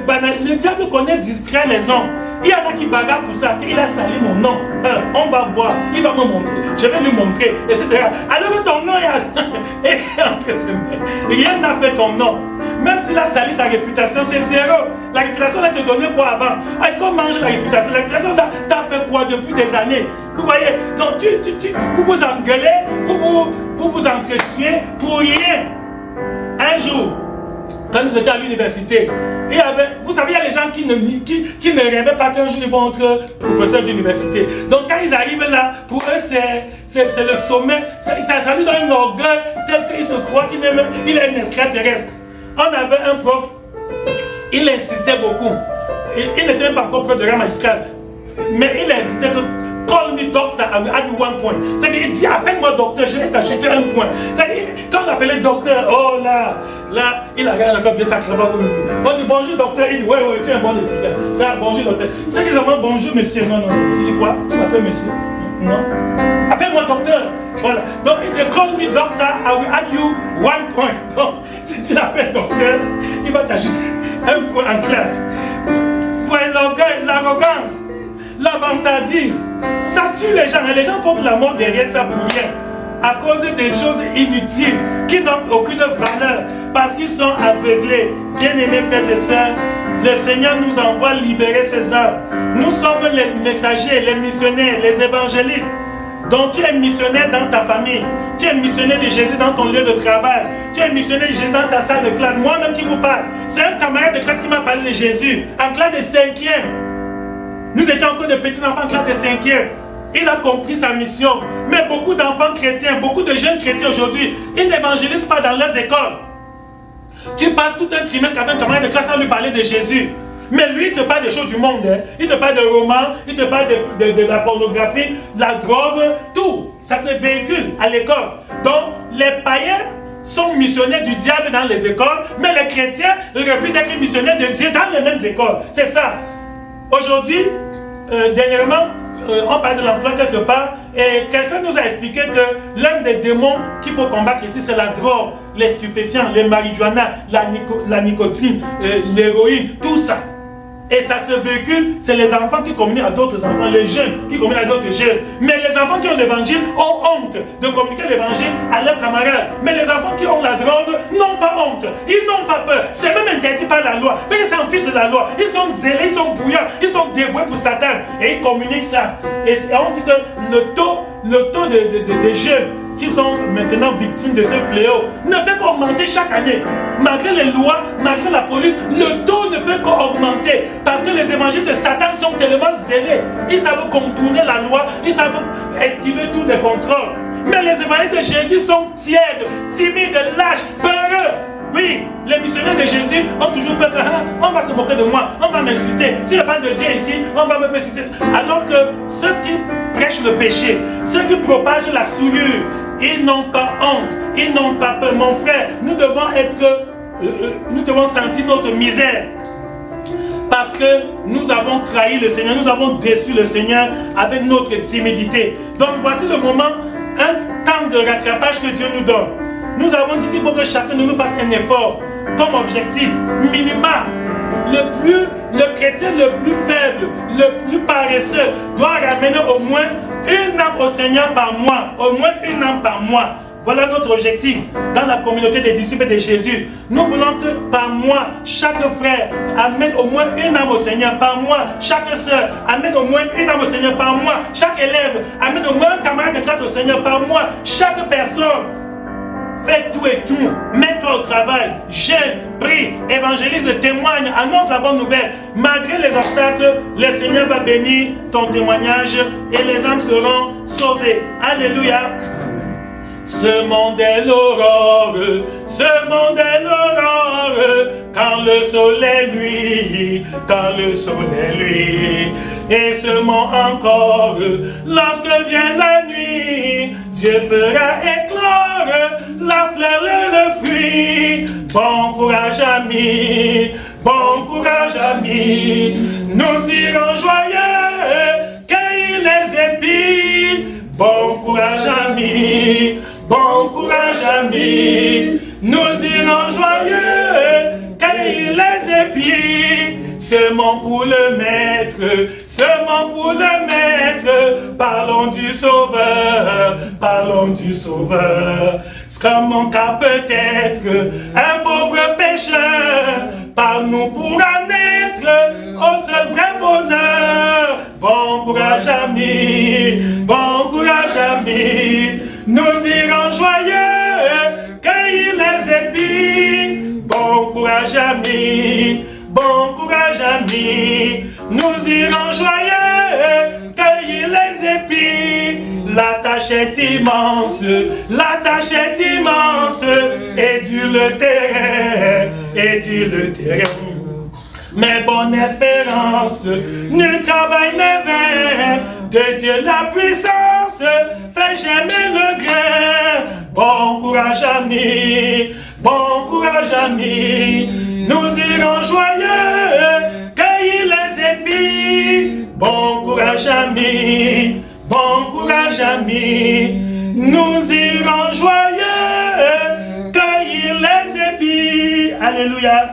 banalités. Le diable connaît distraire les hommes. Il y en a qui bagarrent pour ça. Il a salué mon nom. On va voir. Il va me montrer. Je vais lui montrer. Etc. Alors que ton nom est entre tes mains. Rien n'a fait ton nom. Même s'il a salué ta réputation, c'est zéro. La réputation va te donner quoi avant? Est-ce qu'on mange la réputation? La réputation t'a fait quoi depuis des années? Vous voyez? Donc pour vous engueuler, pour vous entretenir, pour rien. Un jour, quand nous étions à l'université, vous savez, il y a les gens qui ne rêvaient pas qu'un jour ils vont être professeurs d'université. Donc quand ils arrivent là, pour eux c'est le sommet. Ça lui donne un orgueil tel qu'ils se croient qu'il est un extraterrestre. On avait un prof, il insistait beaucoup. Il n'était même pas encore prof de rang magistral. Mais il insistait que call me doctor, I will add you 1 point. C'est-à-dire, il dit appelle-moi docteur, je vais t'ajouter 1 point. C'est-à-dire, quand on l'appelait docteur, oh là, il a regardé encore bien sacrément. On dit bonjour docteur, il dit ouais, tu es un bon étudiant. Ça, bonjour docteur. C'est qu'ils ont bonjour monsieur. Non. Il dit quoi? Tu m'appelles monsieur? Non. Appelle-moi docteur. Voilà. Donc il dit call me doctor, I will add you 1 point. Donc, si tu l'appelles docteur, il va t'ajouter 1 point en classe. Pour l'orgueil, l'arrogance, la vantardise, ça tue les gens. Et les gens portent la mort derrière ça pour rien. À cause des choses inutiles qui n'ont aucune valeur. Parce qu'ils sont aveuglés. Bien-aimés frères et sœurs, le Seigneur nous envoie libérer ces âmes. Nous sommes les messagers, les missionnaires, les évangélistes. Donc tu es missionnaire dans ta famille. Tu es missionnaire de Jésus dans ton lieu de travail. Tu es missionnaire de Jésus dans ta salle de classe. Moi-même qui vous parle, c'est un camarade de classe qui m'a parlé de Jésus. En classe de 5e. Nous étions encore de petits enfants en classe de 5e. Il a compris sa mission. Mais beaucoup d'enfants chrétiens, beaucoup de jeunes chrétiens aujourd'hui, ils n'évangélisent pas dans leurs écoles. Tu passes tout un trimestre avec un camarade de classe à lui parler de Jésus. Mais lui, il te parle des choses du monde. Il te parle de romans, il te parle de la pornographie, de la drogue, tout. Ça se véhicule à l'école. Donc, les païens sont missionnaires du diable dans les écoles, mais les chrétiens refusent d'être missionnaires de Dieu dans les mêmes écoles. C'est ça. Aujourd'hui, dernièrement, on parle de l'emploi quelque part, et quelqu'un nous a expliqué que l'un des démons qu'il faut combattre ici, c'est la drogue, les stupéfiants, les marijuana, la nicotine, l'héroïne, tout ça. Et ça se véhicule, c'est les enfants qui communiquent à d'autres enfants, les jeunes qui communiquent à d'autres jeunes. Mais les enfants qui ont l'évangile ont honte de communiquer l'évangile à leurs camarades. Mais les enfants qui ont la drogue n'ont pas honte, ils n'ont pas peur. C'est même interdit par la loi, mais ils s'en fichent de la loi. Ils sont zélés, ils sont bouillants, ils sont dévoués pour Satan. Et ils communiquent ça. Et on dit que le taux de jeunes qui sont maintenant victimes de ce fléau ne fait qu'augmenter chaque année. Malgré les lois, malgré la police, le taux ne fait qu'augmenter. Parce que les évangiles de Satan sont tellement zélés. Ils savent contourner la loi, ils savent esquiver tous les contrôles. Mais les évangiles de Jésus sont tièdes, timides, lâches, peureux. Oui, les missionnaires de Jésus ont toujours peur que on va se moquer de moi, on va m'insulter. S'il n'y a pas de Dieu ici, on va me faire citer. Alors que ceux qui prêchent le péché, ceux qui propagent la souillure, ils n'ont pas honte, ils n'ont pas peur. Mon frère, nous devons sentir notre misère. Parce que nous avons trahi le Seigneur, nous avons déçu le Seigneur avec notre timidité. Donc voici le moment, un temps de rattrapage que Dieu nous donne. Nous avons dit qu'il faut que chacun de nous fasse un effort comme objectif minimal. Le chrétien le plus faible, le plus paresseux doit ramener au moins une âme au Seigneur par mois. Au moins une âme par mois. Voilà notre objectif dans la communauté des disciples de Jésus. Nous voulons que par mois, chaque frère amène au moins une âme au Seigneur par mois. Chaque sœur amène au moins une âme au Seigneur par mois. Chaque élève amène au moins un camarade de classe au Seigneur par mois. Chaque personne. Fais tout et tout, mets-toi au travail, jeûne, prie, évangélise, témoigne, annonce la bonne nouvelle. Malgré les obstacles, le Seigneur va bénir ton témoignage et les âmes seront sauvées. Alléluia. Ce monde est l'aurore, ce monde est l'aurore, quand le soleil luit, quand le soleil luit, et seulement encore, lorsque vient la nuit, Dieu fera éclore la fleur et le fruit. Bon courage amis, bon courage amis, nous irons joyeux, cueillir les épis. Bon courage amis, bon courage amis, nous irons joyeux, cueillir les épis. Semons pour le maître, semons pour le maître, parlons du sauveur, parlons du sauveur. Comme mon cas peut-être, un pauvre pécheur, par nous pourra naître au seul vrai bonheur. Bon courage amis, bon courage amis, nous irons joyeux, cueillir les épis. Bon courage amis, bon courage amis, nous irons joyeux, cueillir les épis. La tâche est immense, la tâche est immense, et dur le terrain, et dur le terrain. Mais bonne espérance, nul travail n'est vain, de Dieu la puissance, fait germer le grain. Bon courage amis, bon courage amis, nous irons joyeux, cueillir les épis. Bon courage amis, bon courage amis, nous irons joyeux, cueillir les épis. Alléluia.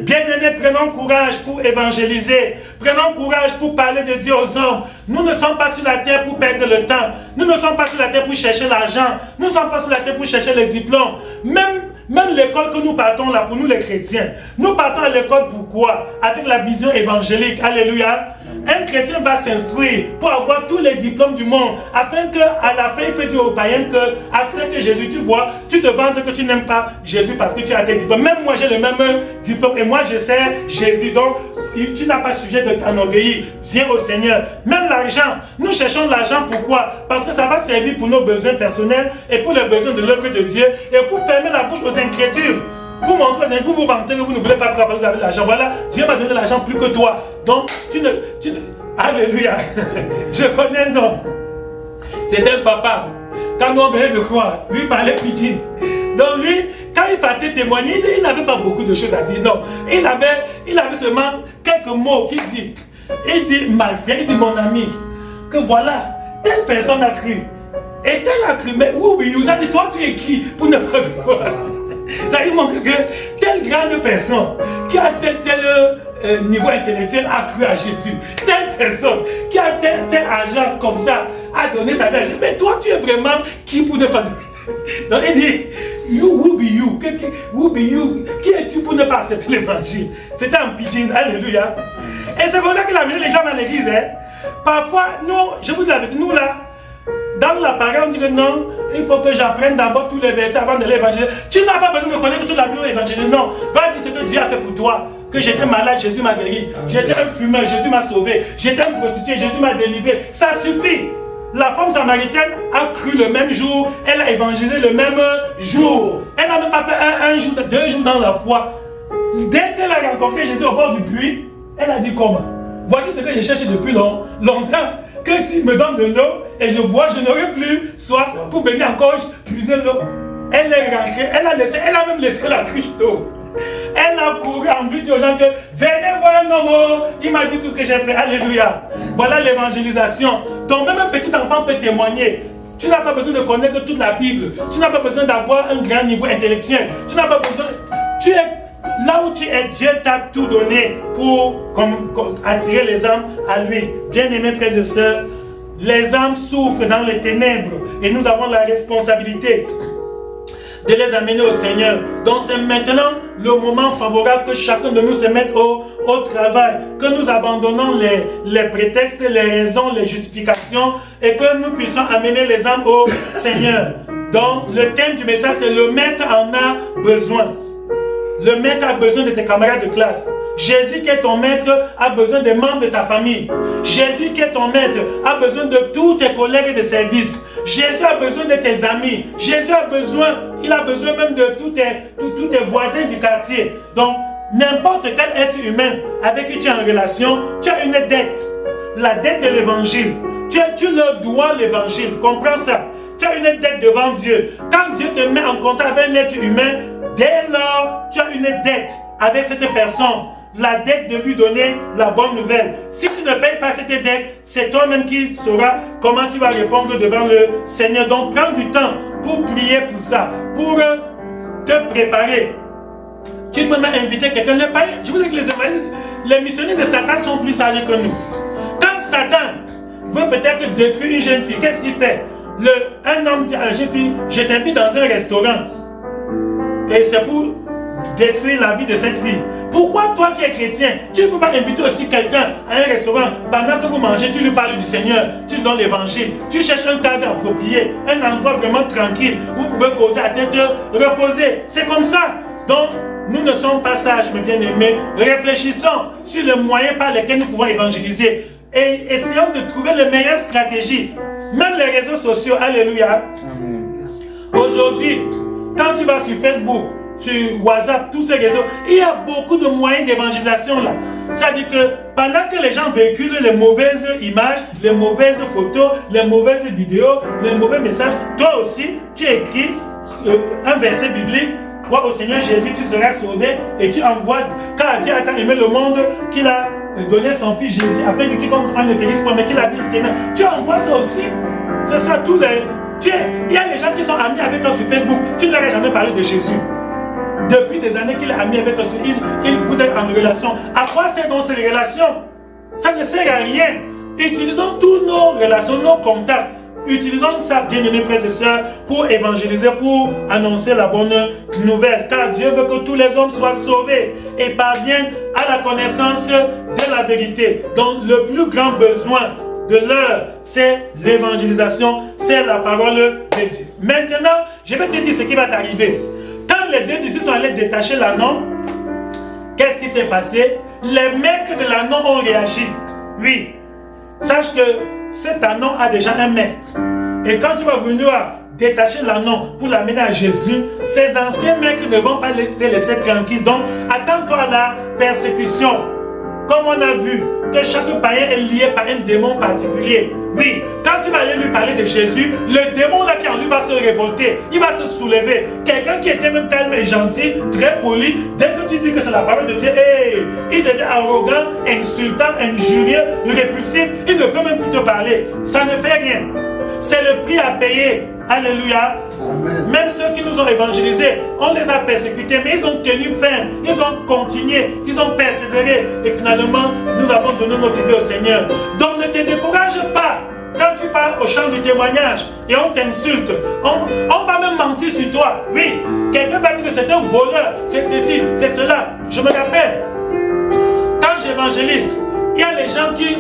Bien-aimés, prenons courage pour évangéliser. Prenons courage pour parler de Dieu aux hommes. Nous ne sommes pas sur la terre pour perdre le temps. Nous ne sommes pas sur la terre pour chercher l'argent. Nous ne sommes pas sur la terre pour chercher les diplômes. Même l'école que nous partons là, pour nous les chrétiens, nous partons à l'école pourquoi? Avec la vision évangélique. Alléluia. Un chrétien va s'instruire pour avoir tous les diplômes du monde, afin qu'à la fin, il peut dire aux païens que accepte Jésus. Tu vois, tu te vantes que tu n'aimes pas Jésus parce que tu as tes diplômes. Même moi, j'ai le même diplôme et moi, je sais Jésus. Donc, tu n'as pas sujet de t'enorgueillir. Viens au Seigneur. Même l'argent, nous cherchons l'argent pourquoi? Parce que ça va servir pour nos besoins personnels et pour les besoins de l'œuvre de Dieu et pour fermer la bouche aux incrédules. Pour montrer aux incrédules, vous vantez que vous ne voulez pas travailler, vous avez l'argent. Voilà, Dieu m'a donné l'argent plus que toi. Donc, tu ne... Alléluia. Je connais un homme. C'était un papa. Quand on venait de croire, lui parlait pidgin. Donc lui, quand il partait témoigner, il n'avait pas beaucoup de choses à dire. Non, il avait seulement quelques mots qu'il dit. Il dit, my frère, il dit, mon ami, que voilà, telle personne a cru. Et telle a cru, mais oui, vous avez dit, toi tu es qui pour ne pas croire? Ça il montre que telle grande personne qui a tel niveau intellectuel a cru à Jésus. Telle personne qui a tel argent comme ça a donné sa vie à Jésus. Mais toi tu es vraiment qui pour ne pas donner? Donc il dit, who be you? Who be you? Qui es-tu pour ne pas accepter l'évangile? C'était un pidgin, alléluia. Et c'est comme ça qu'il a amené les gens dans l'église. Hein. Parfois, nous, je vous dis la vérité, nous là, dans la parole, on dit que non, il faut que j'apprenne d'abord tous les versets avant de l'évangile. Tu n'as pas besoin de connaître toute la Bible évangélique. Non, va dire ce que Dieu a fait pour toi. Que j'étais malade, Jésus m'a guéri. J'étais un fumeur, Jésus m'a sauvé. J'étais un prostitué, Jésus m'a délivré. Ça suffit. La femme samaritaine a cru le même jour, elle a évangélisé le même jour. Elle n'a même pas fait un jour, 2 jours dans la foi. Dès qu'elle a rencontré Jésus au bord du puits, elle a dit comment? Voici ce que j'ai cherché depuis longtemps. Que s'il me donne de l'eau et je bois, je n'aurai plus soif pour venir encore puiser l'eau. Elle est rentrée, elle a même laissé la cruche d'eau. Elle a couru en but aux gens que venez voir un homme, il m'a dit tout ce que j'ai fait. Alléluia. Voilà l'évangélisation. Donc même un petit enfant peut témoigner. Tu n'as pas besoin de connaître toute la Bible. Tu n'as pas besoin d'avoir un grand niveau intellectuel. Tu n'as pas besoin. Tu es là où tu es, Dieu t'a tout donné pour attirer les âmes à lui. Bien-aimés frères et sœurs, les âmes souffrent dans les ténèbres et nous avons la responsabilité de les amener au Seigneur. Donc c'est maintenant le moment favorable que chacun de nous se mette au travail, que nous abandonnons les prétextes, les raisons, les justifications et que nous puissions amener les âmes au Seigneur. Donc le thème du message c'est le maître en a besoin. Le maître a besoin de tes camarades de classe. Jésus qui est ton maître a besoin des membres de ta famille. Jésus qui est ton maître a besoin de tous tes collègues de service. Jésus a besoin de tes amis. Jésus a besoin, il a besoin même de tous tes voisins du quartier. Donc, n'importe quel être humain avec qui tu es en relation, tu as une dette. La dette de l'évangile. Tu leur dois l'évangile. Comprends ça. Tu as une dette devant Dieu. Quand Dieu te met en contact avec un être humain, dès lors, tu as une dette avec cette personne. La dette de lui donner la bonne nouvelle. Si tu ne payes pas cette dette, c'est toi-même qui sauras comment tu vas répondre devant le Seigneur. Donc prends du temps pour prier pour ça, pour te préparer. Tu peux même inviter quelqu'un. Les païens, je vous dis que les évangélistes, les missionnaires de Satan sont plus sages que nous. Quand Satan veut peut-être détruire une jeune fille, qu'est-ce qu'il fait? Un homme dit à la jeune fille, je t'invite dans un restaurant. Et c'est pour détruire la vie de cette fille. Pourquoi toi qui es chrétien, tu ne peux pas inviter aussi quelqu'un à un restaurant, pendant que vous mangez, tu lui parles du Seigneur, tu lui donnes l'évangile, tu cherches un cadre approprié, un endroit vraiment tranquille, où vous pouvez causer à tête reposée. C'est comme ça. Donc, nous ne sommes pas sages, mes bien-aimés. Réfléchissons sur les moyens par lesquels nous pouvons évangéliser. Et essayons de trouver les meilleures stratégies. Même les réseaux sociaux, alléluia. Aujourd'hui, quand tu vas sur Facebook, sur WhatsApp, tous ces réseaux, il y a beaucoup de moyens d'évangélisation là. C'est-à-dire que pendant que les gens véhiculent les mauvaises images, les mauvaises photos, les mauvaises vidéos, les mauvais messages, toi aussi, tu écris un verset biblique. Crois au Seigneur Jésus, tu seras sauvé, et tu envoies, car Dieu a tant aimé le monde qu'il a donné son fils Jésus, afin que quiconque croit ne périsse pas, mais qu'il a vie éternelle. Tu envoies ça aussi. C'est ça, tous les... Il y a des gens qui sont amis avec toi sur Facebook, tu ne leur as jamais parlé de Jésus. Depuis des années qu'il est ami avec toi, vous êtes en relation. À quoi sert donc ces relations? Ça ne sert à rien. Utilisons tous nos relations, nos contacts. Utilisons ça, bien-aimés frères et sœurs, pour évangéliser, pour annoncer la bonne nouvelle. Car Dieu veut que tous les hommes soient sauvés et parviennent à la connaissance de la vérité. Donc le plus grand besoin de l'heure, c'est l'évangélisation, c'est la parole de Dieu. Maintenant, je vais te dire ce qui va t'arriver. Quand les deux disciples sont allés détacher l'anneau, qu'est-ce qui s'est passé? Les maîtres de l'anneau ont réagi. Oui, sache que cet anneau a déjà un maître. Et quand tu vas venir détacher l'anneau pour l'amener à Jésus, ces anciens maîtres ne vont pas te laisser tranquille. Donc, attends-toi à la persécution. Comme on a vu que chaque païen est lié par un démon particulier. Oui, quand tu vas aller lui parler de Jésus, le démon là qui en lui va se révolter, il va se soulever. Quelqu'un qui était même tellement gentil, très poli, dès que tu dis que c'est la parole de Dieu, il devient arrogant, insultant, injurieux, répulsif, il ne veut même plus te parler. Ça ne fait rien. C'est le prix à payer. Alléluia. Amen. Même ceux qui nous ont évangélisés, on les a persécutés, mais ils ont tenu ferme, ils ont continué, ils ont persévéré. Et finalement, nous avons donné notre vie au Seigneur. Donc ne te décourage pas. Quand tu pars au champ du témoignage et on t'insulte, on va même mentir sur toi. Oui, quelqu'un va dire que c'est un voleur, c'est ceci, c'est cela. Je me rappelle, quand j'évangélise, il y a les gens qui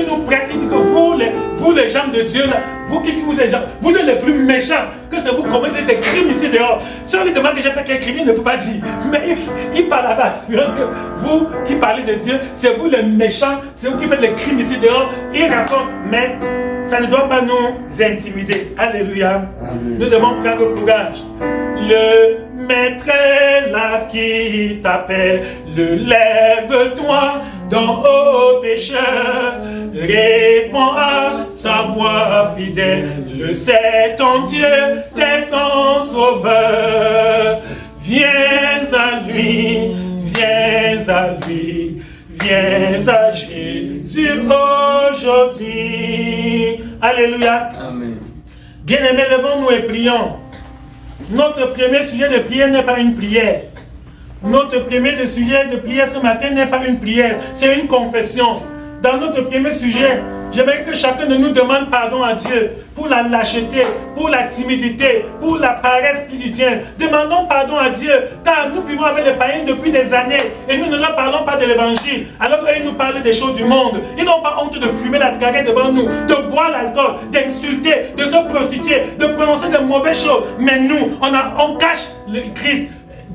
nous prennent, ils disent que vous les gens de Dieu, là, vous êtes les plus méchants, que c'est vous qui commettez des crimes ici dehors. Si on lui demande que j'ai fait quel crime, il ne peut pas dire. Mais il parle avec assurance que vous qui parlez de Dieu, c'est vous les méchants, c'est vous qui faites les crimes ici dehors. Il raconte, mais ça ne doit pas nous intimider. Alléluia. Amen. Nous devons prendre courage. Le maître est là qui t'appelle, lève-toi dans ô pécheur, réponds à sa voix fidèle, le c'est ton Dieu, c'est ton sauveur. Viens à lui, viens à lui, viens à Jésus aujourd'hui. Alléluia. Amen. Bien-aimés, levons-nous et prions. Notre premier sujet de prière n'est pas une prière. Notre premier sujet de prière ce matin n'est pas une prière, c'est une confession. Dans notre premier sujet, j'aimerais que chacun de nous demande pardon à Dieu pour la lâcheté, pour la timidité, pour la paresse spirituelle. Demandons pardon à Dieu, car nous vivons avec les païens depuis des années et nous ne leur parlons pas de l'évangile, alors qu'ils nous parlent des choses du monde. Ils n'ont pas honte de fumer la cigarette devant nous, de boire l'alcool, d'insulter, de se prostituer, de prononcer de mauvaises choses. Mais nous, on cache le Christ.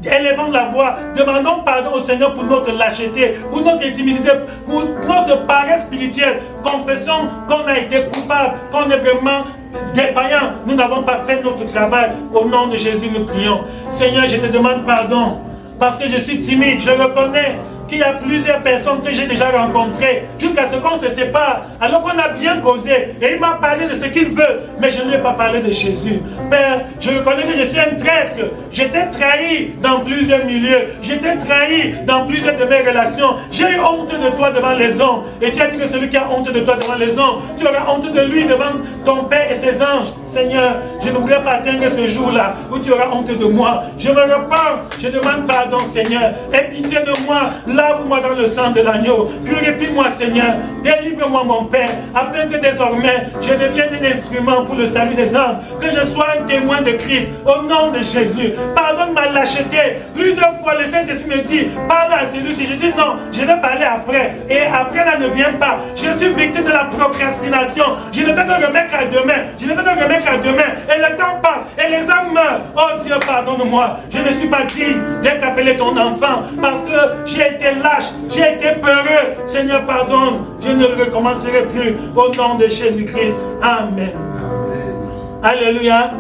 Élevons la voix, demandons pardon au Seigneur pour notre lâcheté, pour notre timidité, pour notre paresse spirituelle. Confessons qu'on a été coupable, qu'on est vraiment défaillant. Nous n'avons pas fait notre travail. Au nom de Jésus, nous prions. Seigneur, je te demande pardon parce que je suis timide. Je reconnais qu'il y a plusieurs personnes que j'ai déjà rencontrées jusqu'à ce qu'on se sépare, alors qu'on a bien causé. Et il m'a parlé de ce qu'il veut, mais je ne lui ai pas parlé de Jésus. Père, je reconnais que je suis un traître. J'étais trahi dans plusieurs milieux. J'étais trahi dans plusieurs de mes relations. J'ai eu honte de toi devant les hommes. Et tu as dit que celui qui a honte de toi devant les hommes, tu auras honte de lui devant ton Père et ses anges. Seigneur, je ne voudrais pas atteindre ce jour-là où tu auras honte de moi. Je me repens, je demande pardon, Seigneur. Aie pitié de moi. Lave-moi dans le sang de l'agneau. Purifie-moi, Seigneur. Délivre-moi, mon Père, afin que désormais, je devienne un instrument pour le salut des âmes. Que je sois un témoin de Christ, au nom de Jésus. Pardonne ma lâcheté. Plusieurs fois, le Saint-Esprit me dit, parle à celui-ci. Je dis non, je vais parler après. Et après, là, ne vient pas. Je suis victime de la procrastination. Je ne vais que remettre à demain. Je ne vais que remettre à demain. Et le temps passe. Et les âmes meurent. Oh Dieu, pardonne-moi. Je ne suis pas digne d'être appelé ton enfant. Parce que j'ai été lâche, j'ai été peureux. Seigneur, pardonne. Je ne le recommencerai plus. Au nom de Jésus-Christ. Amen. Alléluia.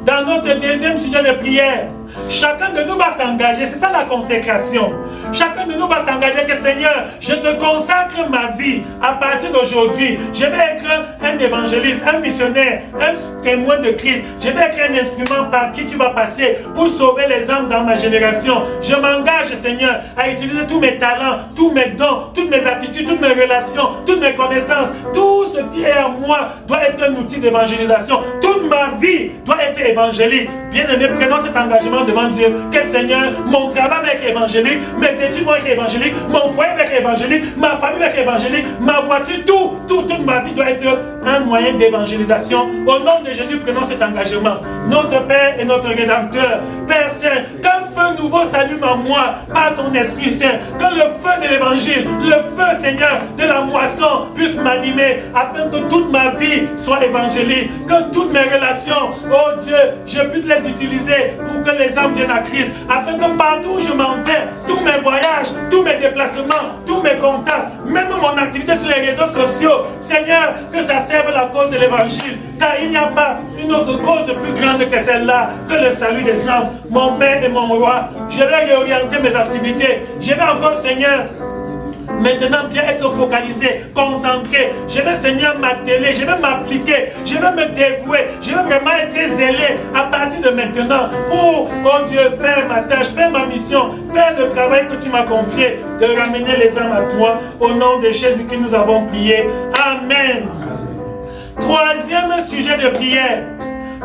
Dans notre deuxième sujet de prière, chacun de nous va s'engager. C'est ça la consécration. Chacun de nous va s'engager que Seigneur, je te consacre ma vie. À partir d'aujourd'hui, je vais être un évangéliste, un missionnaire, un témoin de Christ. Je vais être un instrument par qui tu vas passer pour sauver les âmes dans ma génération. Je m'engage, Seigneur, à utiliser tous mes talents, tous mes dons, toutes mes attitudes, toutes mes relations, toutes mes connaissances. Tout ce qui est à moi doit être un outil d'évangélisation. Toute ma vie doit être évangélique. Bien-aimé, prenons cet engagement devant Dieu. Que Seigneur, mon travail va être évangélique, mes études vont être évangéliques, mon foyer va être évangélique, ma famille va être évangélique, ma voiture, toute ma vie doit être un moyen d'évangélisation. Au nom de Jésus, prenons cet engagement. Notre Père et notre Rédempteur, Père Saint, qu'un feu nouveau s'allume en moi par ton Esprit Saint. Que le feu de l'Évangile, le feu, Seigneur, de la moisson puisse m'animer afin que toute ma vie soit évangélique. Que toutes mes relations, oh Dieu, je puisse les utiliser pour que les âmes viennent à Christ. Afin que partout où je m'en vais, tous mes voyages, tous mes déplacements, tous mes contacts, même mon activité sur les réseaux sociaux, Seigneur, que ça serve la cause de l'Évangile. Car il n'y a pas une autre cause plus grande que celle-là, que le salut des âmes. Mon Père et mon Roi, je vais réorienter mes activités. Je vais encore, Seigneur, maintenant bien être focalisé, concentré. Je vais, Seigneur, m'atteler, je vais m'appliquer, je vais me dévouer, je vais vraiment être zélé à partir de maintenant pour, oh Dieu, faire ma tâche, faire ma mission, faire le travail que tu m'as confié, de ramener les âmes à toi. Au nom de Jésus que nous avons prié. Amen. Troisième sujet de prière.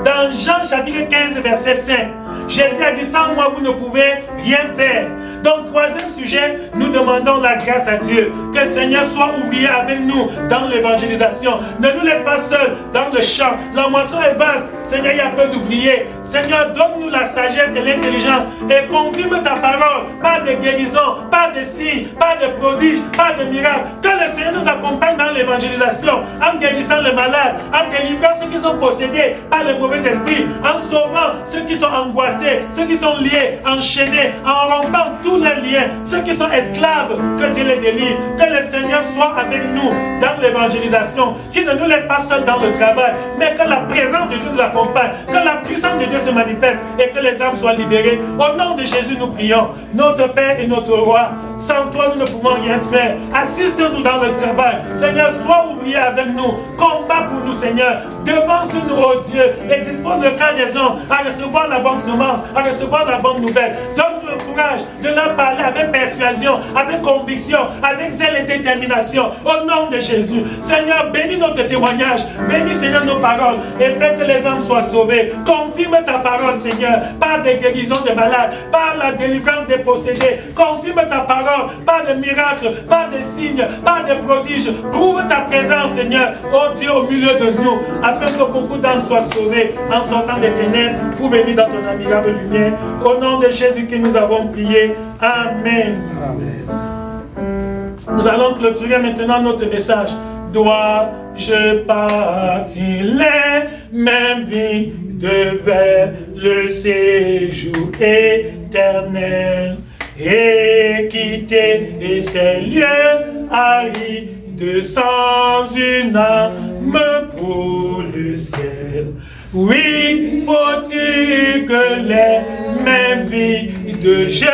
Dans Jean chapitre 15 verset 5, Jésus a dit, sans moi vous ne pouvez rien faire. Donc troisième sujet, nous demandons la grâce à Dieu. Que le Seigneur soit ouvrier avec nous dans l'évangélisation. Ne nous laisse pas seuls dans le champ. La moisson est vaste. Seigneur, il y a peu d'ouvriers. Seigneur, donne-nous la sagesse et l'intelligence et confirme ta parole par des guérisons, par des signes, par des prodiges, par des miracles. Que le Seigneur nous accompagne dans l'évangélisation en guérissant les malades, en délivrant ceux qui sont possédés par les mauvais esprits, en sauvant ceux qui sont angoissés, ceux qui sont liés, enchaînés, en rompant tous les liens, ceux qui sont esclaves, que Dieu les délivre. Que le Seigneur soit avec nous dans l'évangélisation, qu'il ne nous laisse pas seuls dans le travail, mais que la présence de Dieu nous accompagne, que la puissance de Dieu se manifeste et que les âmes soient libérées. Au nom de Jésus, nous prions. Notre Père et notre Roi, sans toi, nous ne pouvons rien faire. Assiste-nous dans le travail. Seigneur, sois ouvrier avec nous. Combat pour nous, Seigneur. Devance-nous, oh Dieu, et dispose le cœur des hommes à recevoir la bonne semence, à recevoir la bonne nouvelle. Donne-nous le courage de leur parler avec persuasion, avec conviction, avec zèle et détermination. Au nom de Jésus. Seigneur, bénis notre témoignage. Bénis, Seigneur, nos paroles et fais que les âmes soient sauvées. Confirme ta parole, Seigneur, par des guérisons des malades, par la délivrance des possédés. Confirme ta parole par des miracles, par des signes, par des prodiges. Prouve ta présence, Seigneur, oh Dieu, au milieu de nous, afin que beaucoup d'âmes soient sauvées en sortant des ténèbres pour venir dans ton admirable lumière. Au nom de Jésus que nous avons prié. Amen. Amen. Nous allons clôturer maintenant notre message. Dois-je partir les mains vides vers le séjour éternel et quitter ces lieux arides sans une âme pour le ciel? Oui, faut-il que les mains vides je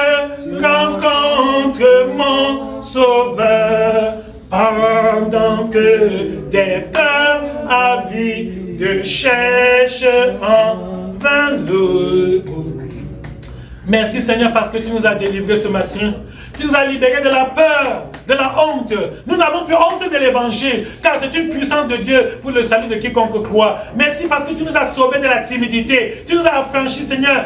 avide, cherche en vain le. Merci Seigneur parce que tu nous as délivrés ce matin. Tu nous as libérés de la peur, de la honte. Nous n'avons plus honte de l'évangile, car c'est une puissance de Dieu pour le salut de quiconque croit. Merci parce que tu nous as sauvés de la timidité. Tu nous as affranchis, Seigneur,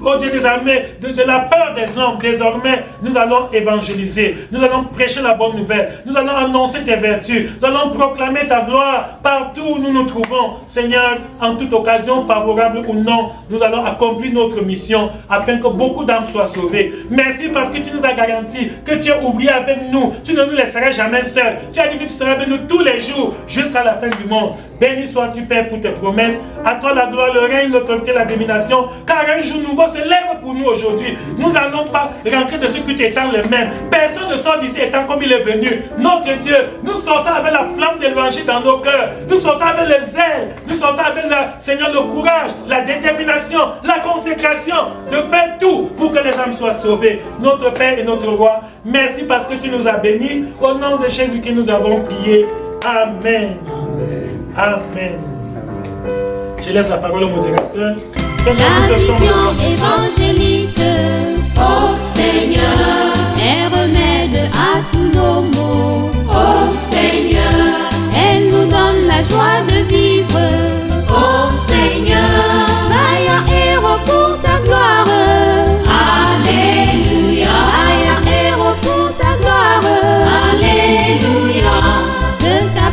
au Dieu des armées, de la peur des hommes. Désormais, nous allons évangéliser. Nous allons prêcher la bonne nouvelle. Nous allons annoncer tes vertus. Nous allons proclamer ta gloire partout où nous nous trouvons. Seigneur, en toute occasion, favorable ou non, nous allons accomplir notre mission afin que beaucoup d'âmes soient sauvées. Merci parce que tu nous as garanti que tu es ouvrier avec nous. Tu ne nous laisseras jamais seuls. Tu as dit que tu seras avec nous tous les jours jusqu'à la fin du monde. Béni sois-tu, Père, pour tes promesses. À toi la gloire, le règne, l'autorité, la domination. Car un jour nouveau se lève pour nous aujourd'hui. Nous n'allons pas rentrer de ce culte étant le même. Personne ne sort d'ici étant comme il est venu. Notre Dieu, nous sortons avec la flamme de l'évangile dans nos cœurs. Nous sortons avec le zèle. Nous sortons avec, Seigneur, le courage, la détermination, la consécration de faire tout pour que les âmes soient sauvées. Notre Père et notre Roi, merci parce que tu nous as bénis. Au nom de Jésus que nous avons prié. Amen. Amen. Je laisse la parole au modérateur. La vision évangélique, ô Seigneur, est remède à tous nos maux, ô Seigneur.